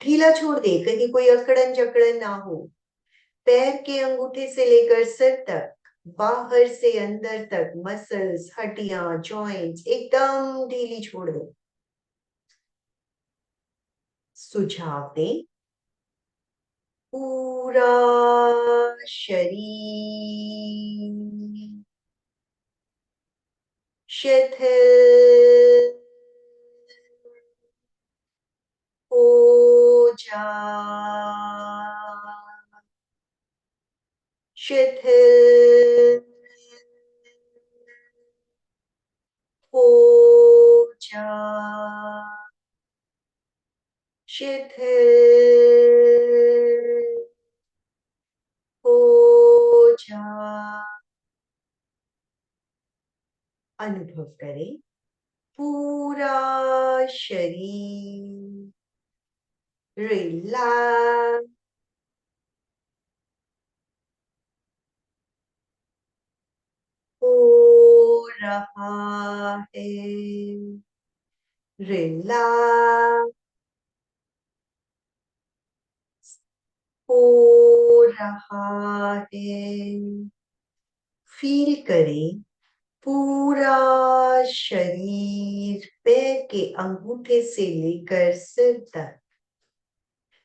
ढीला छोड़ दे, कहीं कोई अकड़न जकड़न ना हो। पैर के अंगूठे से लेकर सिर तक, बाहर से अंदर तक मसल्स, हड्डियां, जॉइंट्स एकदम ढीली छोड़ दो। सुझाव दें, पूरा शरीर शिथिल हो जाए, शिथिल हो जाए, शिथिल हो जाए। अनुभव करें, पूरा शरीर रिलैक्स हो रहा है, रिलैक्स हो रहा है। फील करें, पूरा शरीर पैर के अंगूठे से लेकर सिर तक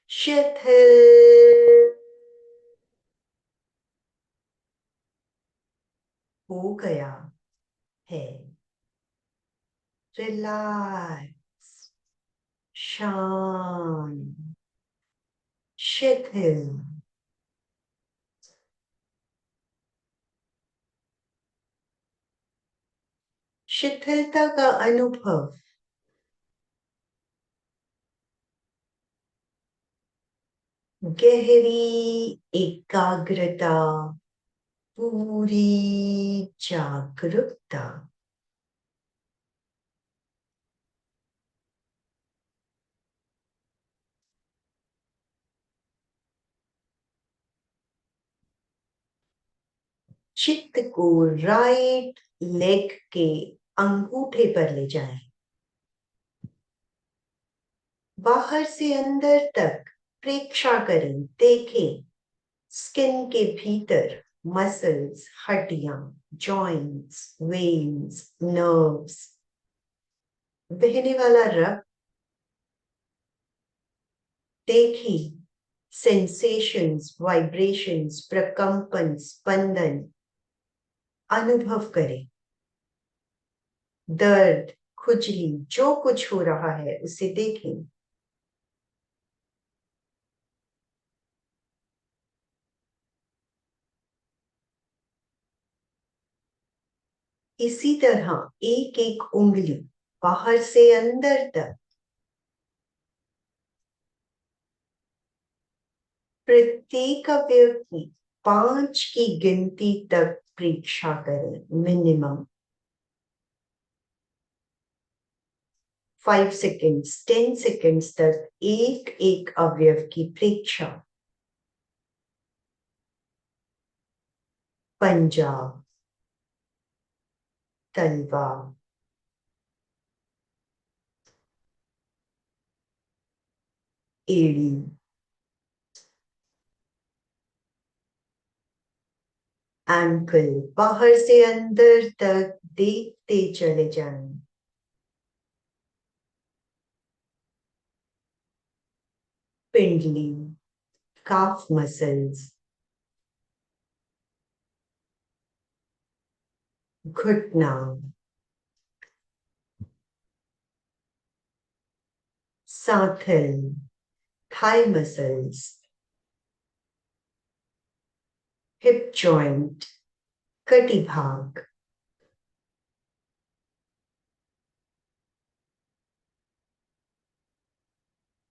शिथिल हो गया है। रिलैक्स, शांत, शिथिल। शिथिलता का अनुभव गहरी एकाग्रता, पूरी जागरूकता। चित्त को राइट लेग के अंगूठे पर ले जाएं। बाहर से अंदर तक प्रेक्षा करें, देखें। स्किन के भीतर मसल्स, हड्डियां, जॉइंट्स, वेन्स, नर्व्स, बहने वाला रक्त देखिए। सेंसेशंस, वाइब्रेशंस, प्रकंपन, स्पंदन अनुभव करें। दर्द, खुजली, जो कुछ हो रहा है उसे देखें। इसी तरह एक एक उंगली बाहर से अंदर तक प्रत्येक अवयव की 5 की गिनती तक परीक्षा करें। मिनिमम 5 सेकेंड्स 10 सेकेंड्स तक एक एक अवयव की परीक्षा। पंजा, तलवार, एड़ी, एंकल, बाहर से अंदर तक देखते चले जाएं। पिंडली, काफ मसल्स, घुटना, Santhal, thigh muscles, hip joint, कटी भाग,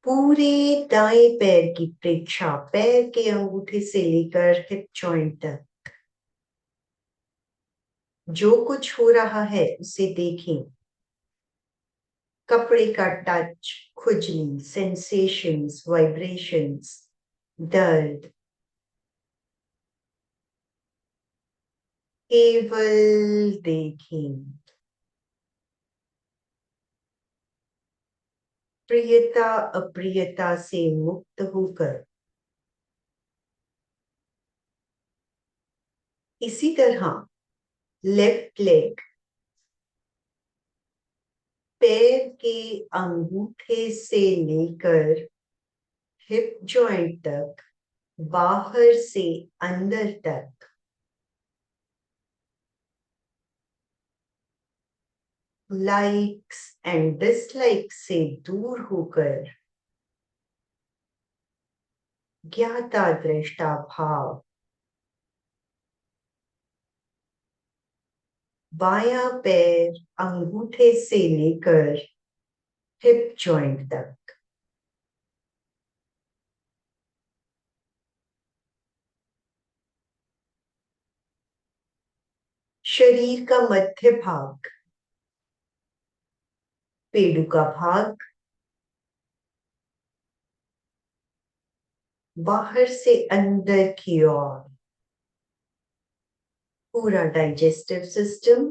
पूरे दाएं पैर की परीक्षा, पैर के अंगूठे से लेकर हिप जॉइंट तक जो कुछ हो रहा है उसे देखें। कपड़े का टच, खुजली, सेंसेशंस, वाइब्रेशंस, दर्द, केवल देखें। प्रियता अप्रियता से मुक्त होकर इसी तरह लेफ्ट लेग, पैर के अंगूठे से लेकर हिप जॉइंट तक, बाहर से अंदर तक लाइक्स एंड डिसलाइक्स से दूर होकर ज्ञाता दृष्टा भाव। बायां पैर अंगूठे से लेकर हिप जॉइंट तक, शरीर का मध्य भाग, पेडू का भाग, बाहर से अंदर की ओर पूरा डाइजेस्टिव सिस्टम,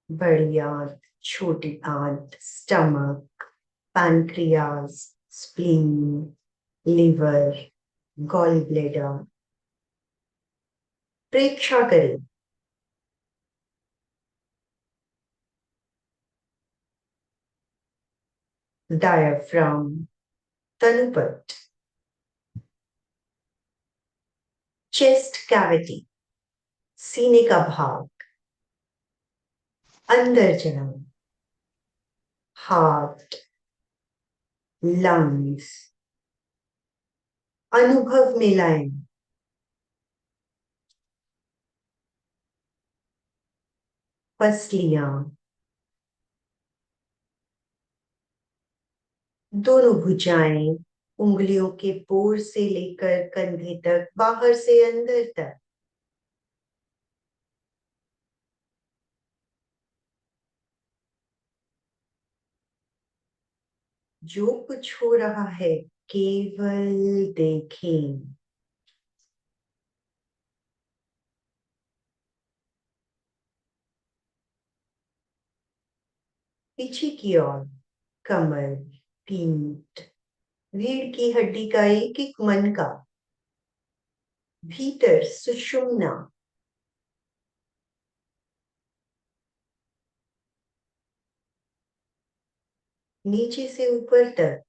बड़ी आंत, छोटी आंत, stomach, pancreas, spleen, liver, gall bladder. परीक्षा करें। डायफ्राम, तनुपट, चेस्ट कैविटी, सीने का भाग, अंदर जाना, हार्ट, लंग्स, अनुभव में लाएं। पसलियां, दोनों भुजाएं, उंगलियों के पोर से लेकर कंधे तक, बाहर से अंदर तक। जो कुछ हो रहा है केवल देखें। पीछे की ओर कमर, पीठ, रीढ़ की हड्डी का एक एक मनका, भीतर सुषुम्ना, नीचे से ऊपर तक,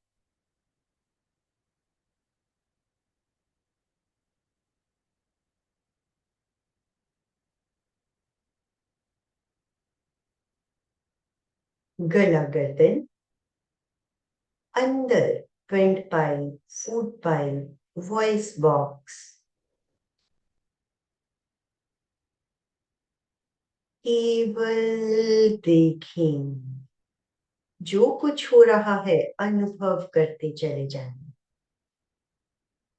गला, गर्दन, अंदर wind pipe, food pipe, voice box. केवल देखें। जो कुछ हो रहा है अनुभव करते चले जाएं।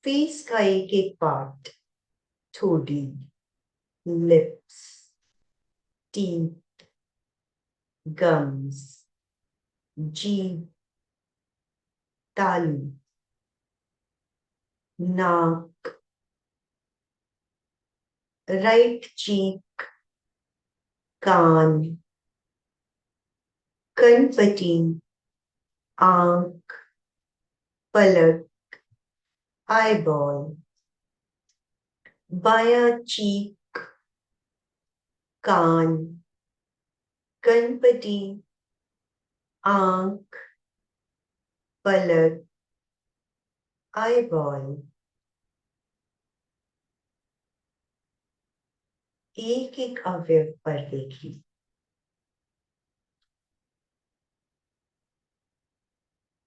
फेस का एक एक पार्ट, ठोड़ी, लिप्स, टीथ, गम्स, जीभ, तालू, नाक, राइट चीक, कान, कनपटी, आंख, पलक, आईबॉल, बायां चीक, कान, कनपटी, आंख, पलक, आईबॉल। एक एक अवयव पर देखिए।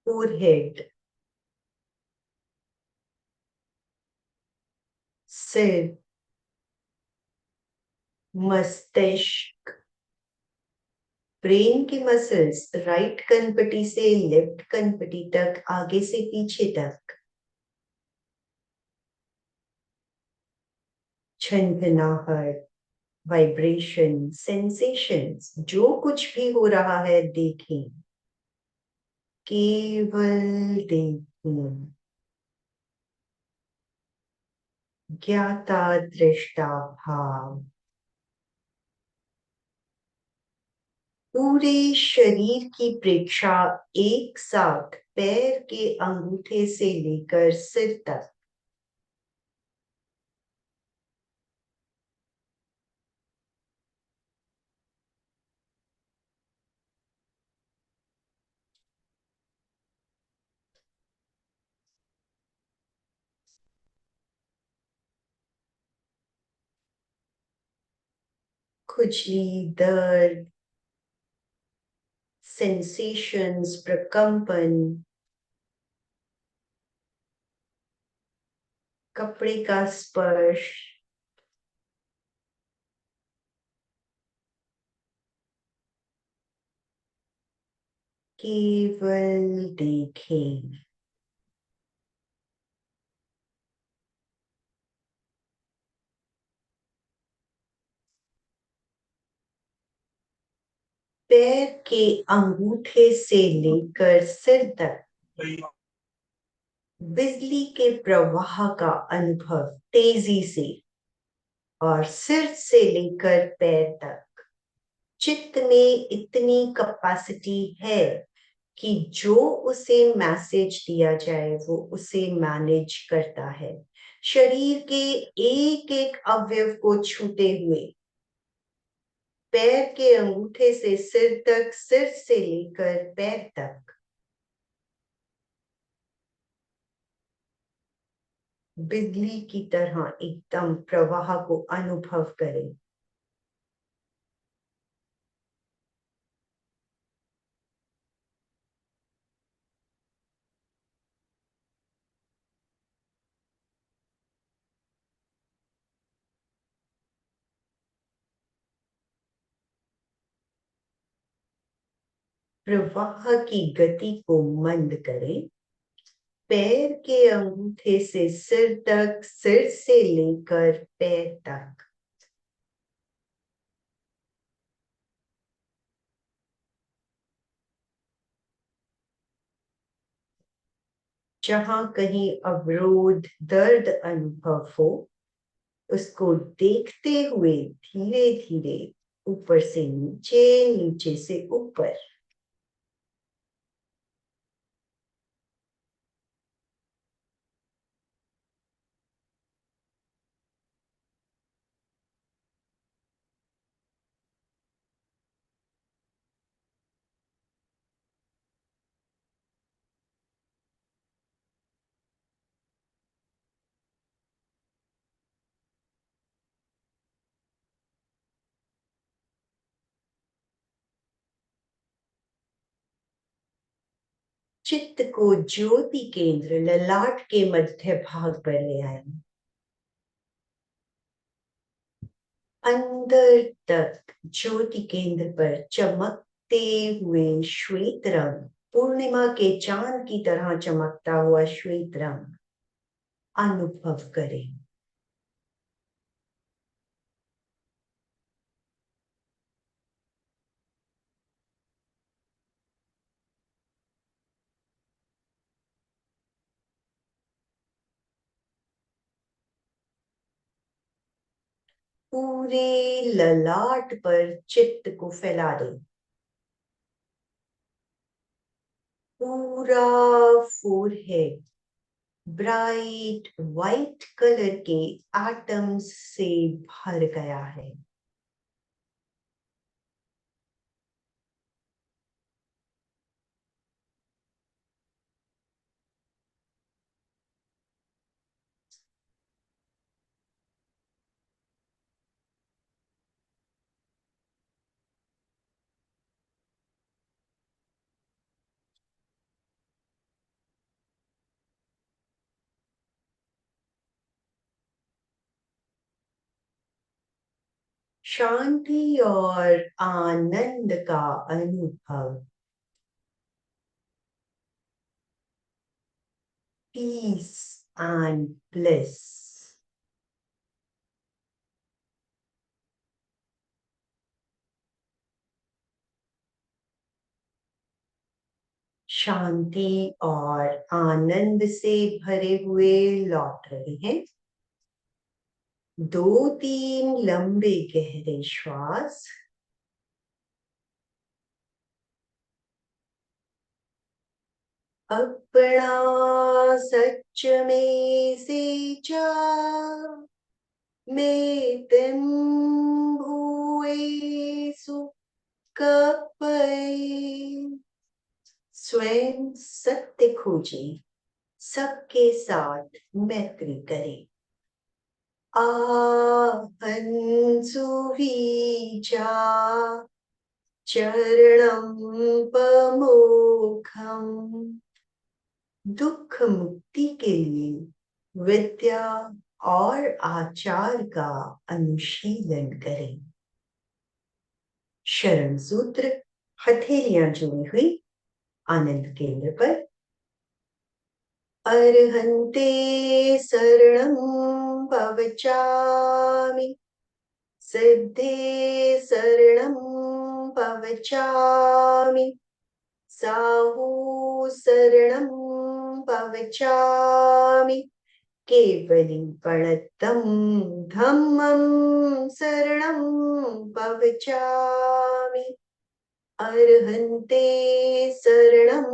फोरहेड, सिर, मस्तिष्क, ब्रेन की मसल्स राइट कनपटी से लेफ्ट कनपटी तक, आगे से पीछे तक। छनछनाहट, वाइब्रेशन, सेंसेशंस, जो कुछ भी हो रहा है देखें, केवल देखें। ज्ञाता दृष्टा भाव, पूरे शरीर की प्रेक्षा एक साथ पैर के अंगूठे से लेकर सिर तक। खुजली, दर्द, सेंसेशंस, प्रकंपन, कपड़े का स्पर्श, केवल देखें। पैर के अंगूठे से लेकर सिर तक बिजली के प्रवाह का अनुभव तेजी से, और सिर से लेकर पैर तक। चित्त में इतनी कैपेसिटी है कि जो उसे मैसेज दिया जाए वो उसे मैनेज करता है। शरीर के एक एक अवयव को छूते हुए, पैर के अंगूठे से सिर तक, सिर से लेकर पैर तक, बिजली की तरह एकदम प्रवाह को अनुभव करें। प्रवाह की गति को मंद करें। पैर के अंगूठे से सिर तक, सिर से लेकर पैर तक। जहां कहीं अवरोध, दर्द अनुभव हो, उसको देखते हुए धीरे धीरे ऊपर से नीचे, नीचे से ऊपर। चित्त को ज्योति केंद्र ललाट के मध्य भाग पर ले आए। अंदर तक ज्योति केंद्र पर चमकते हुए श्वेत रंग, पूर्णिमा के चांद की तरह चमकता हुआ श्वेत रंग अनुभव करें। पूरे ललाट पर चित्त को फैला दें। पूरा फोरहेड ब्राइट व्हाइट कलर के एटम्स से भर गया है। शांति और आनंद का अनुभव। Piece and bliss. शांति और आनंद से भरे हुए लौट रहे हैं। 2-3 लंबे गहरे श्वास। अपना सच में से जा में तिम भूए सुकपै। स्वयं सत्य खोजे, सबके साथ मैत्री करें। आहंसुवीचा चरणम पमोखम। दुख मुक्ति के लिए विद्या और आचार का अनुशीलन करें। शरण सूत्र, हथेलियां जुड़ी हुई आनंद केंद्र पर। अर्हन्ते शरणं पवचामि, सिद्धे शरणं पवचामि, साहू शरणं पवचामि, केवली प्रणतम धम्मं शरणं पवचामि। अर्हन्ते शरणं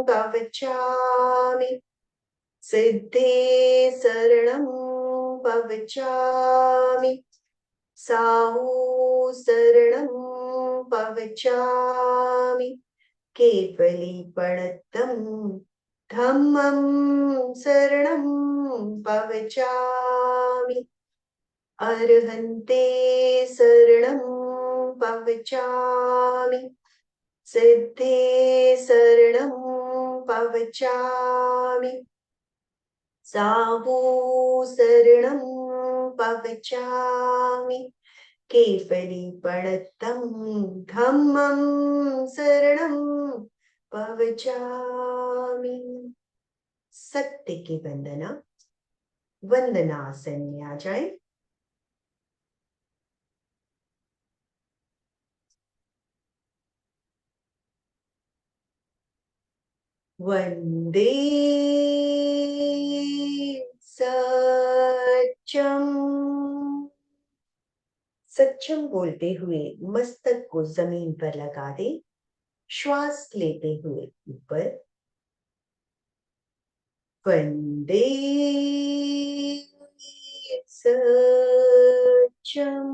पवचामि, सिद्धे शरणं पवचामि, साहू शरणं पवचामि, केवली प्रणतम धम्मं शरणं पवचामि। अर्हन्ते शरणं पवचामि, सिद्धे शरणं पवचामि, साहू शरणं पवचामि, केवली प्रणतम धम्मं शरणं पवचामि। सत्य की वंदना, वंदनासन में आ जाए। वंदे सत्यम। सत्यम बोलते हुए मस्तक को जमीन पर लगा दे। श्वास लेते हुए ऊपर। वंदे सत्यम।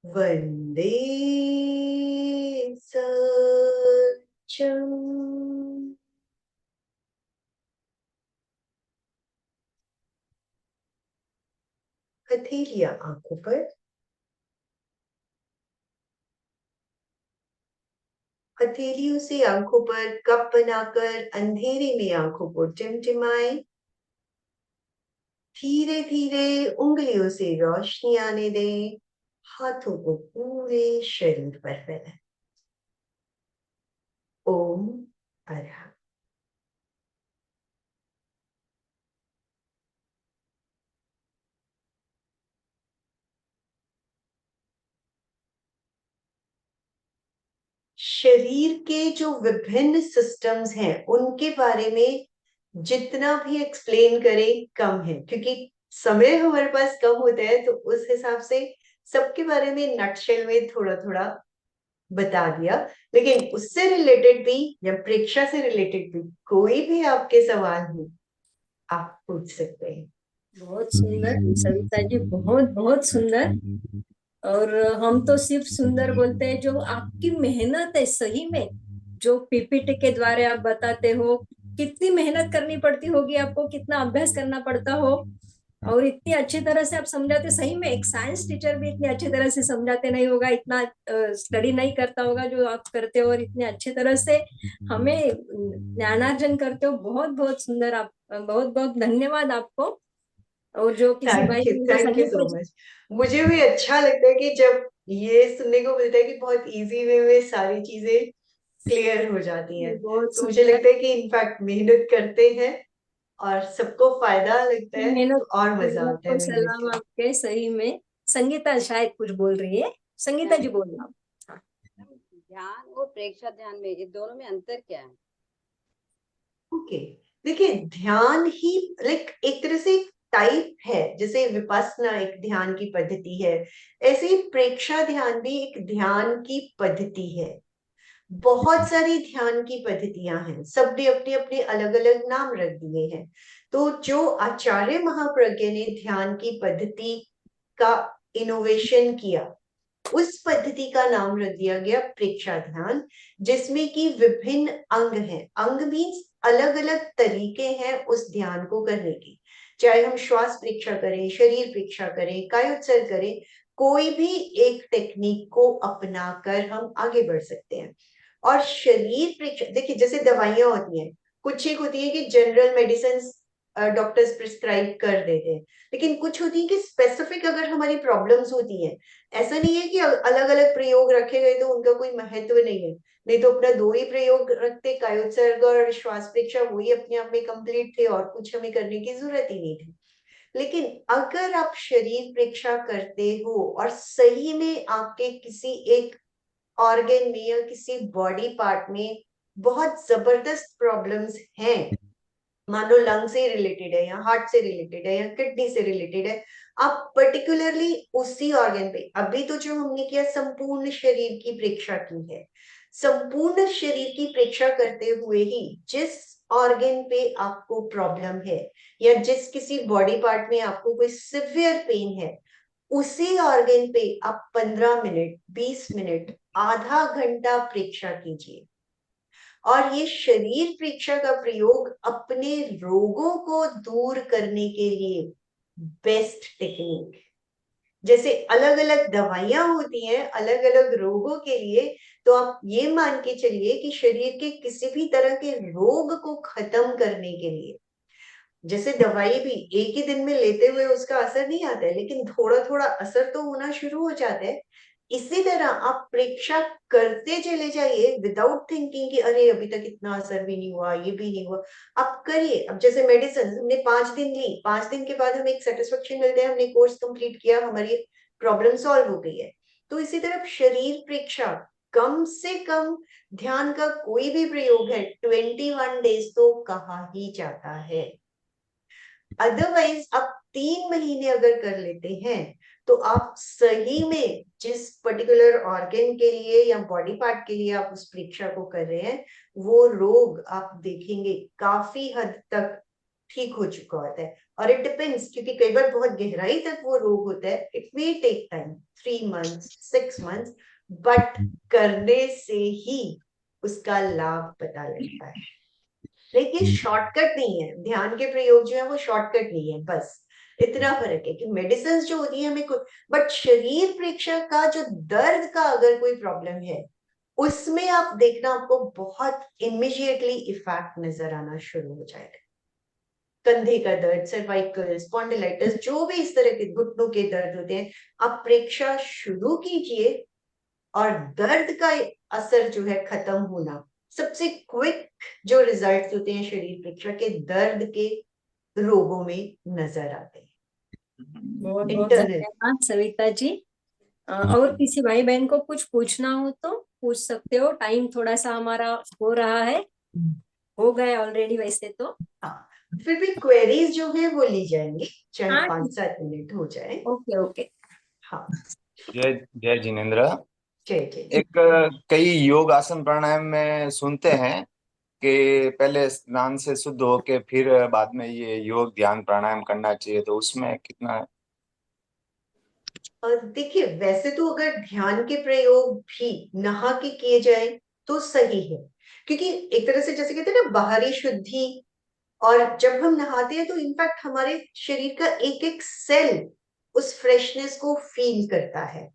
वंदे सत्यम। हथेलियां आंखों पर। हथेलियों से आंखों पर कप बनाकर अंधेरे में आंखों को टिमटिमाएं। धीरे धीरे उंगलियों से रोशनी आने दें। हाथों को पूरे शरीर पर फैलाएं। ओम अरहत। शरीर के जो विभिन्न सिस्टम्स हैं उनके बारे में जितना भी एक्सप्लेन करें कम है, क्योंकि समय हमारे पास कम होता है, तो उस हिसाब से सबके बारे में नटशेल में थोड़ा थोड़ा बता दिया। लेकिन उससे रिलेटेड भी या प्रेक्षा से रिलेटेड भी कोई भी आपके सवाल हो आप पूछ सकते हैं। बहुत सुंदर सविता जी, बहुत बहुत सुंदर। और हम तो सिर्फ सुंदर बोलते हैं, जो आपकी मेहनत है सही में, जो पीपीटी के द्वारा आप बताते हो, कितनी मेहनत करनी पड़ती होगी आपको, कितना अभ्यास करना पड़ता हो, और इतनी अच्छी तरह से आप समझाते। सही में एक साइंस टीचर भी इतनी अच्छी तरह से समझाते नहीं होगा, इतना स्टडी नहीं करता होगा जो आप करते हो, और इतने अच्छी तरह से हमें ज्ञानार्जन करते हो। बहुत बहुत सुंदर। आप बहुत बहुत धन्यवाद आपको। और जो किसी भाई थैंक यू सो मच। मुझे भी अच्छा लगता है कि जब ये सुनने को मिलता है कि बहुत इजी वे में सारी चीजें क्लियर हो जाती हैं, तो मुझे लगता है कि इनफैक्ट मेहनत करते हैं और सबको फायदा लगता है, मेहनत, तो और मजा आता को है मेहनत सलाम करने। आपके। सही में संगीता शायद कुछ बोल रही है। संगीता जी बोलना। ध्यान और प्रेक्षा ध्यान में, ये दोनों में अंतर क्या है? ओके, देखिए ध्यान ही लाइक एक तरह से टाइप है, जैसे विपස්සना एक ध्यान की पद्धति है, ऐसे ही प्रेक्षा ध्यान भी एक ध्यान की पद्धति है। बहुत सारी ध्यान की पद्धतियां हैं, सबने अपने अपने अलग अलग नाम रख दिए हैं। तो जो आचार्य महाप्रज्ञ ने ध्यान की पद्धति का इनोवेशन किया, उस पद्धति का नाम रख दिया गया प्रेक्षा ध्यान, जिसमें कि विभिन्न अंग हैं। अंग मीन्स अलग अलग तरीके हैं उस ध्यान को करने की, चाहे हम श्वास प्रेक्षा करें, शरीर प्रेक्षा करें, कायोत्सर्ग करें, कोई भी एक टेक्निक को अपनाकर हम आगे बढ़ सकते हैं। और शरीर प्रेक्षा, देखिए जैसे दवाइयां होती हैं, कुछ एक होती है कि जनरल मेडिसिन डॉक्टर्स प्रिस्क्राइब कर देते हैं, लेकिन कुछ होती है कि स्पेसिफिक अगर हमारी प्रॉब्लम्स होती हैं, ऐसा नहीं है कि अलग अलग प्रयोग रखे गए तो उनका कोई महत्व नहीं है। नहीं तो अपना दो ही प्रयोग रखते, कायोत्सर्ग और श्वास प्रेक्षा, वही अपने आप में कंप्लीट थे और कुछ हमें करने की जरूरत ही नहीं थी। लेकिन अगर आप शरीर प्रेक्षा करते हो और सही में आपके किसी एक ऑर्गन में या किसी बॉडी पार्ट में बहुत जबरदस्त प्रॉब्लम्स हैं, मान लो लंग से रिलेटेड है या हार्ट से रिलेटेड है या किडनी से रिलेटेड है, आप पर्टिकुलरली उसी ऑर्गन पे, अभी तो जो हमने किया संपूर्ण शरीर की प्रेक्षा की है, संपूर्ण शरीर की प्रेक्षा करते हुए ही जिस ऑर्गन पे आपको प्रॉब्लम है या जिस किसी बॉडी पार्ट में आपको कोई सिवियर पेन है, उसी ऑर्गन पे आप 15 मिनट, 20 मिनट, आधा घंटा प्रेक्षा कीजिए। और ये शरीर प्रेक्षा का प्रयोग अपने रोगों को दूर करने के लिए बेस्ट टेक्निक है। जैसे अलग अलग दवाइयां होती हैं अलग अलग रोगों के लिए, तो आप ये मान के चलिए कि शरीर के किसी भी तरह के रोग को खत्म करने के लिए, जैसे दवाई भी एक ही दिन में लेते हुए उसका असर नहीं आता है, लेकिन थोड़ा थोड़ा असर तो होना शुरू हो जाता है। इसी तरह आप प्रेक्षा करते चले जाइए विदाउट थिंकिंग कि अरे अभी तक इतना असर भी नहीं हुआ, ये भी नहीं हुआ। आप करिए। अब जैसे मेडिसिन हमने 5 दिन ली, 5 दिन के बाद हमें एक सेटिस्फेक्शन मिलता है, हमने कोर्स कंप्लीट किया, हमारी प्रॉब्लम सॉल्व हो गई है। तो इसी तरह शरीर प्रेक्षा, कम से कम ध्यान का कोई भी प्रयोग है 21 डेज तो कहा ही जाता है। अदरवाइज आप 3 महीने अगर कर लेते हैं तो आप सही में जिस पर्टिकुलर ऑर्गन के लिए या बॉडी पार्ट के लिए आप उस परीक्षा को कर रहे हैं, वो रोग आप देखेंगे काफी हद तक ठीक हो चुका होता है। और इट डिपेंड्स, क्योंकि कई बार बहुत गहराई तक वो रोग होता है, it may take time, 3 months, 6 months, but करने से ही उसका लाभ पता लगता है। लेकिन शॉर्टकट नहीं है, ध्यान के प्रयोग जो है वो शॉर्टकट नहीं है, बस इतना फर्क है कि मेडिसिन जो होती है हमें कुछ, बट शरीर प्रेक्षा का जो दर्द का अगर कोई प्रॉब्लम है, उसमें आप देखना आपको बहुत इमिजिएटली इफेक्ट नजर आना शुरू हो जाएगा। कंधे का दर्द, सर्वाइकल, स्पॉन्डिलाइटिस, जो भी इस तरह के घुटनों के दर्द होते हैं, आप प्रेक्षा शुरू कीजिए और दर्द का असर जो है खत्म होना सबसे क्विक जो रिजल्ट होते हैं शरीर परीक्षा के दर्द के रोगों में नजर आते हैं। बहुत बहुत इंटरनल। धन्यवाद सविता जी। और किसी भाई बहन को कुछ पूछना हो तो पूछ सकते हो, टाइम थोड़ा सा हमारा हो रहा है, हो गया ऑलरेडी वैसे तो। हाँ, फिर भी क्वेरीज जो है वो ली जाएंगी, चाहे हाँ 5-7 मिनट हो जाए। Okay okay. हाँ, जय जय जिनेन्द्र। जय जय। एक कई योग आसन प्राणायाम में सुनते हैं कि पहले स्नान से शुद्ध होके फिर बाद में ये योग ध्यान प्राणायाम करना चाहिए, तो उसमें कितना? और देखिए, वैसे तो अगर ध्यान के प्रयोग भी नहा के किए जाए तो सही है, क्योंकि एक तरह से जैसे कहते हैं ना बाहरी शुद्धि, और जब हम नहाते हैं तो इनफैक्ट हमारे शरीर का एक एक सेल उस फ्रेशनेस को फील करता है।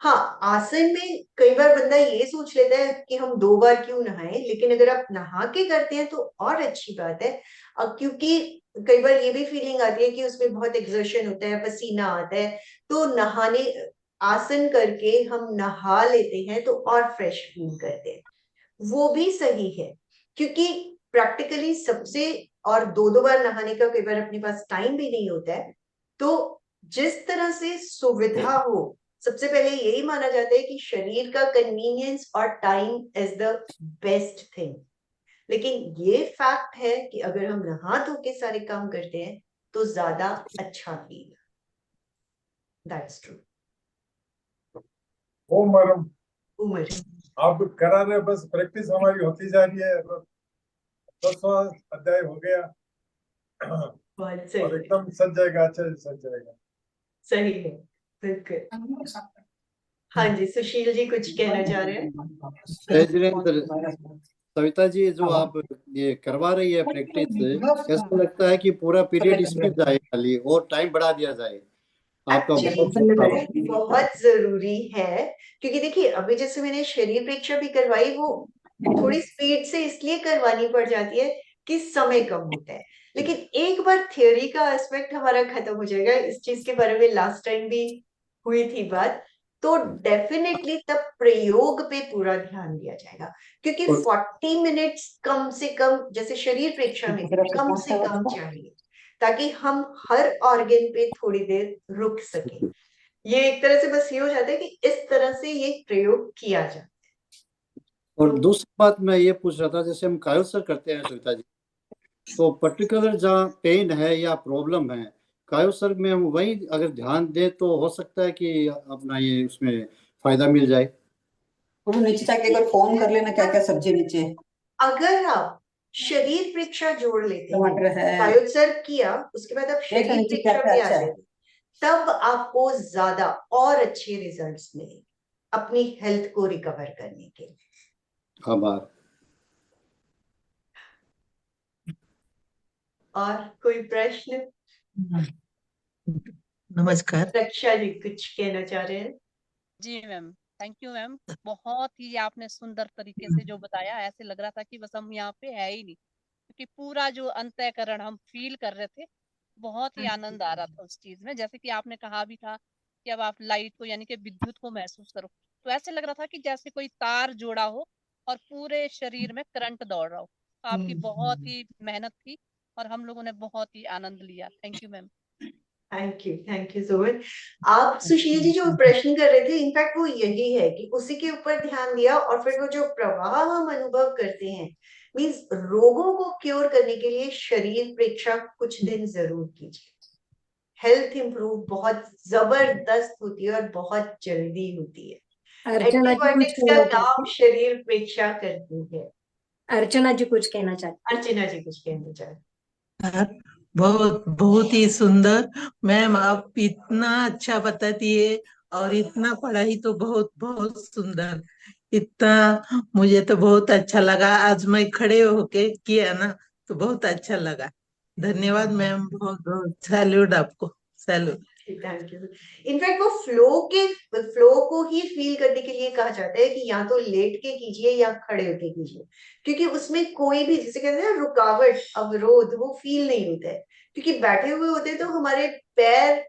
हाँ, आसन में कई बार बंदा ये सोच लेता है कि हम 2 बार क्यों नहाएं, लेकिन अगर आप नहा के करते हैं तो और अच्छी बात है। क्योंकि कई बार ये भी फीलिंग आती है कि उसमें बहुत एक्सर्शन होता है, पसीना आता है, तो नहाने आसन करके हम नहा लेते हैं तो और फ्रेश फील करते हैं, वो भी सही है। क्योंकि प्रैक्टिकली सबसे, और 2-2 बार नहाने का कई बार अपने पास टाइम भी नहीं होता है, तो जिस तरह से सुविधा हो, सबसे पहले यही माना जाता है कि शरीर का कन्वीनियंस और time is the best thing. लेकिन ये फैक्ट है कि अगर हम नहा धो के सारे काम करते हैं तो ज्यादा अच्छा feel, that's true. Oh madam, उम्र आप करा रहे, बस प्रैक्टिस हमारी होती जा रही है। 10वां अध्याय हो गया बहुत और सही है, एकदम सज जाएगा, अच्छा से सज जाएगा। सही है, बिल्कुल। हाँ जी, सुशील जी कुछ कहना चाह रहे हैं? जय जिनेन्द्र। सविता जी, जो आप ये करवा रही है प्रैक्टिस, ऐसा लगता है कि पूरा पीरियड इसमें जाए खाली और टाइम बढ़ा दिया जाए। आपका बहुत बहुत आभार। Actually, बहुत जरूरी है, क्योंकि देखिए अभी जैसे मैंने शरीर परीक्षा भी करवाई, वो थोड़ी स्पीड से इसलिए करवानी पड़ जाती है कि समय कम होता है, लेकिन एक बार थियोरी का एस्पेक्ट हमारा खत्म हो जाएगा, इस चीज के बारे में लास्ट टाइम भी हुई थी बात, तो डेफिनेटली तब प्रयोग पे पूरा ध्यान दिया जाएगा। क्योंकि 40 मिनट्स कम से कम, जैसे शरीर परीक्षा में कम से कम चाहिए, ताकि हम हर ऑर्गन पे थोड़ी देर रुक सके। ये एक तरह से बस ये हो जाता है कि इस तरह से ये प्रयोग किया जाए। और दूसरी बात मैं ये पूछ रहा था, जैसे हम कायोत्सर्ग करते हैं सविता जी, तो पर्टिकुलर जहाँ पेन है या प्रॉब्लम है, कायोत्सर्ग में हम वही अगर ध्यान दें तो हो सकता है कि अपना ये उसमें फायदा मिल जाए। तो नीचे जाके एक बार फोन कर लेना क्या क्या सब्जी नीचे। अगर आप शरीर परीक्षा जोड़ लेते हैं, टमाटर है, कायोत्सर्ग किया, उसके बाद आप देख शरीर नीचे क्या परीक्षा क्या में आ अच्छा है। जाते हैं, तब आपको ज्यादा और अच्छे रिजल्ट्स मिलेंगे अपनी हेल्थ को रिकवर करने के लिए। आभार। और कोई प्रश्न? नमस्कार। रक्षा जी कुछ कहना चाह रहे हैं? जी मैम, थैंक यू मैम। बहुत ही आपने सुंदर तरीके से जो बताया, ऐसे लग रहा था कि बस हम यहाँ पे है ही नहीं, क्योंकि पूरा जो अंतःकरण हम फील कर रहे थे, बहुत ही आनंद आ रहा था उस चीज में। जैसे कि आपने कहा भी था कि अब आप लाइट को यानी कि विद्युत को महसूस करो, तो ऐसे लग रहा था कि जैसे कोई तार जोड़ा हो और पूरे शरीर में करंट दौड़ रहा हो। तो आपकी बहुत ही मेहनत थी और हम लोगों ने बहुत ही आनंद लिया। Thank you ma'am. Thank you so much. आप सुशील जी जो प्रश्न कर रहे थे, इनफैक्ट वो यही है कि उसी के ऊपर ध्यान दिया, और फिर वो जो प्रवाह हम अनुभव करते हैं, मीन्स रोगों को क्योर करने के लिए शरीर परीक्षा कुछ दिन जरूर कीजिए। हेल्थ इंप्रूव बहुत जबरदस्त होती है और बहुत जल्दी होती है। अर्चना जी कुछ एंटीबायोटिक्स का कहना काम चाहती शरीर परीक्षा करती है। अर्चना जी कुछ कहना चाहती अर्चना जी कुछ कहना चाहते? बहुत बहुत ही सुंदर मैम, आप इतना अच्छा बताती है और इतना पढ़ाई तो बहुत बहुत सुंदर। इतना मुझे तो बहुत अच्छा लगा, आज मैं खड़े होके किया ना तो बहुत अच्छा लगा। धन्यवाद मैम, बहुत बहुत सैल्यूट आपको, सैल्यूट। Thank you. इनफैक्ट वो फ्लो को ही फील करने के लिए कहा जाता है कि या तो लेट के कीजिए या खड़े होके कीजिए, क्योंकि उसमें कोई भी, जिसे कहते हैं ना, रुकावट, अवरोध, वो फील नहीं होता है। क्योंकि बैठे हुए होते हैं तो हमारे पैर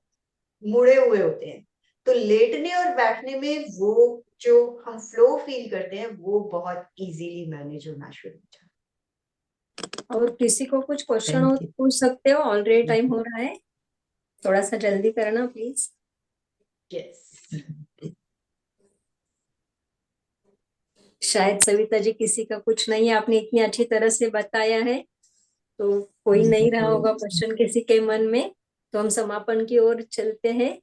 मुड़े हुए होते हैं, तो लेटने और बैठने में वो जो हम फ्लो फील करते हैं वो बहुत इजीली मैनेज होना शुरू हो जाता है। और किसी को कुछ क्वेश्चन हो Thank तो you. पूछ सकते हो, ऑलरेडी टाइम हो रहा है, थोड़ा सा जल्दी करना प्लीज। यस, शायद सविता जी किसी का कुछ नहीं है, आपने इतनी अच्छी तरह से बताया है तो कोई नहीं रहा होगा क्वेश्चन किसी के मन में, तो हम समापन की ओर चलते हैं।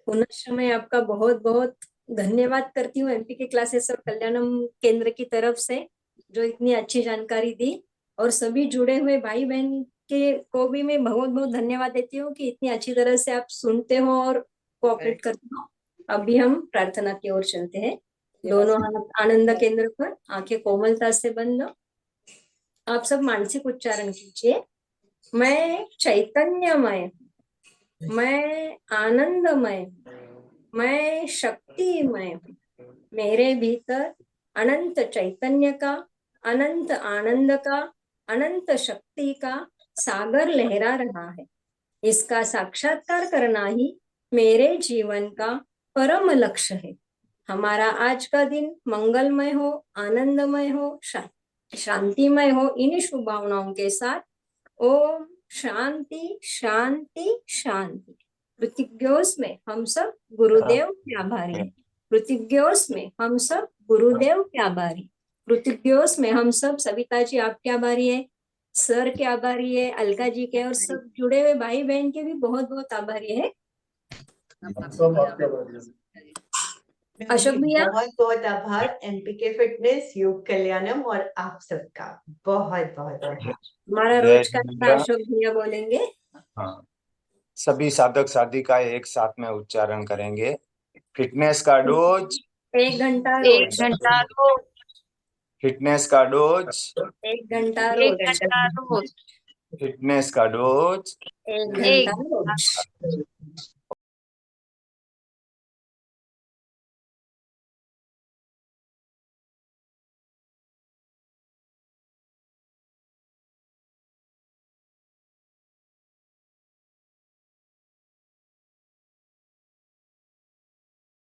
पुनः मैं आपका बहुत बहुत धन्यवाद करती हूँ एमपी के क्लासेस और कल्याणम केंद्र की तरफ से, जो इतनी अच्छी जानकारी दी, और सभी जुड़े हुए भाई बहन के को भी मैं बहुत बहुत धन्यवाद देती हूँ कि इतनी अच्छी तरह से आप सुनते हो और कोऑपरेट करते हो। अभी हम प्रार्थना की ओर चलते हैं। दोनों हाथ आनंद केंद्र पर, आंखें कोमलता से बंद। आप सब मानसिक उच्चारण कीजिए। मैं चैतन्यमय हूं, मैं आनंदमय हूं, मैं शक्तिमय हूं, मेरे भीतर अनंत चैतन्य का, अनंत आनंद का, अनंत शक्ति का सागर लहरा रहा है। इसका साक्षात्कार करना ही मेरे जीवन का परम लक्ष्य है। हमारा आज का दिन मंगलमय हो, आनंदमय हो, शांतिमय हो। इन्हीं शुभ भावनाओं के साथ ओम शांति शांति शांति। पृथ्व्योस में हम सब गुरुदेव के आभारी हैं। पृथ्व्योस में हम सब गुरुदेव के आभारी। पृथ्व्योस में हम सब, सविता जी आपके आभारी है, सर के आभारी है, अलका जी के, और सब जुड़े हुए भाई बहन के भी बहुत बहुत आभारी है। सब आपके बारे में। अशोक भैया, बहुत बहुत आभार एमपीके फिटनेस, योग कल्याणम और आप सबका बहुत बहुत आभार। हमारा जय रोज का जिनेन्द्र। अशोक भैया बोलेंगे। हाँ, सभी साधक साधिका एक साथ में उच्चारण करेंगे। फिटनेस का डोज, 1 घंटा रोज, फिटनेस का डोज, 1 घंटा रोज, फिटनेस का डोज, 1 घंटा रोज।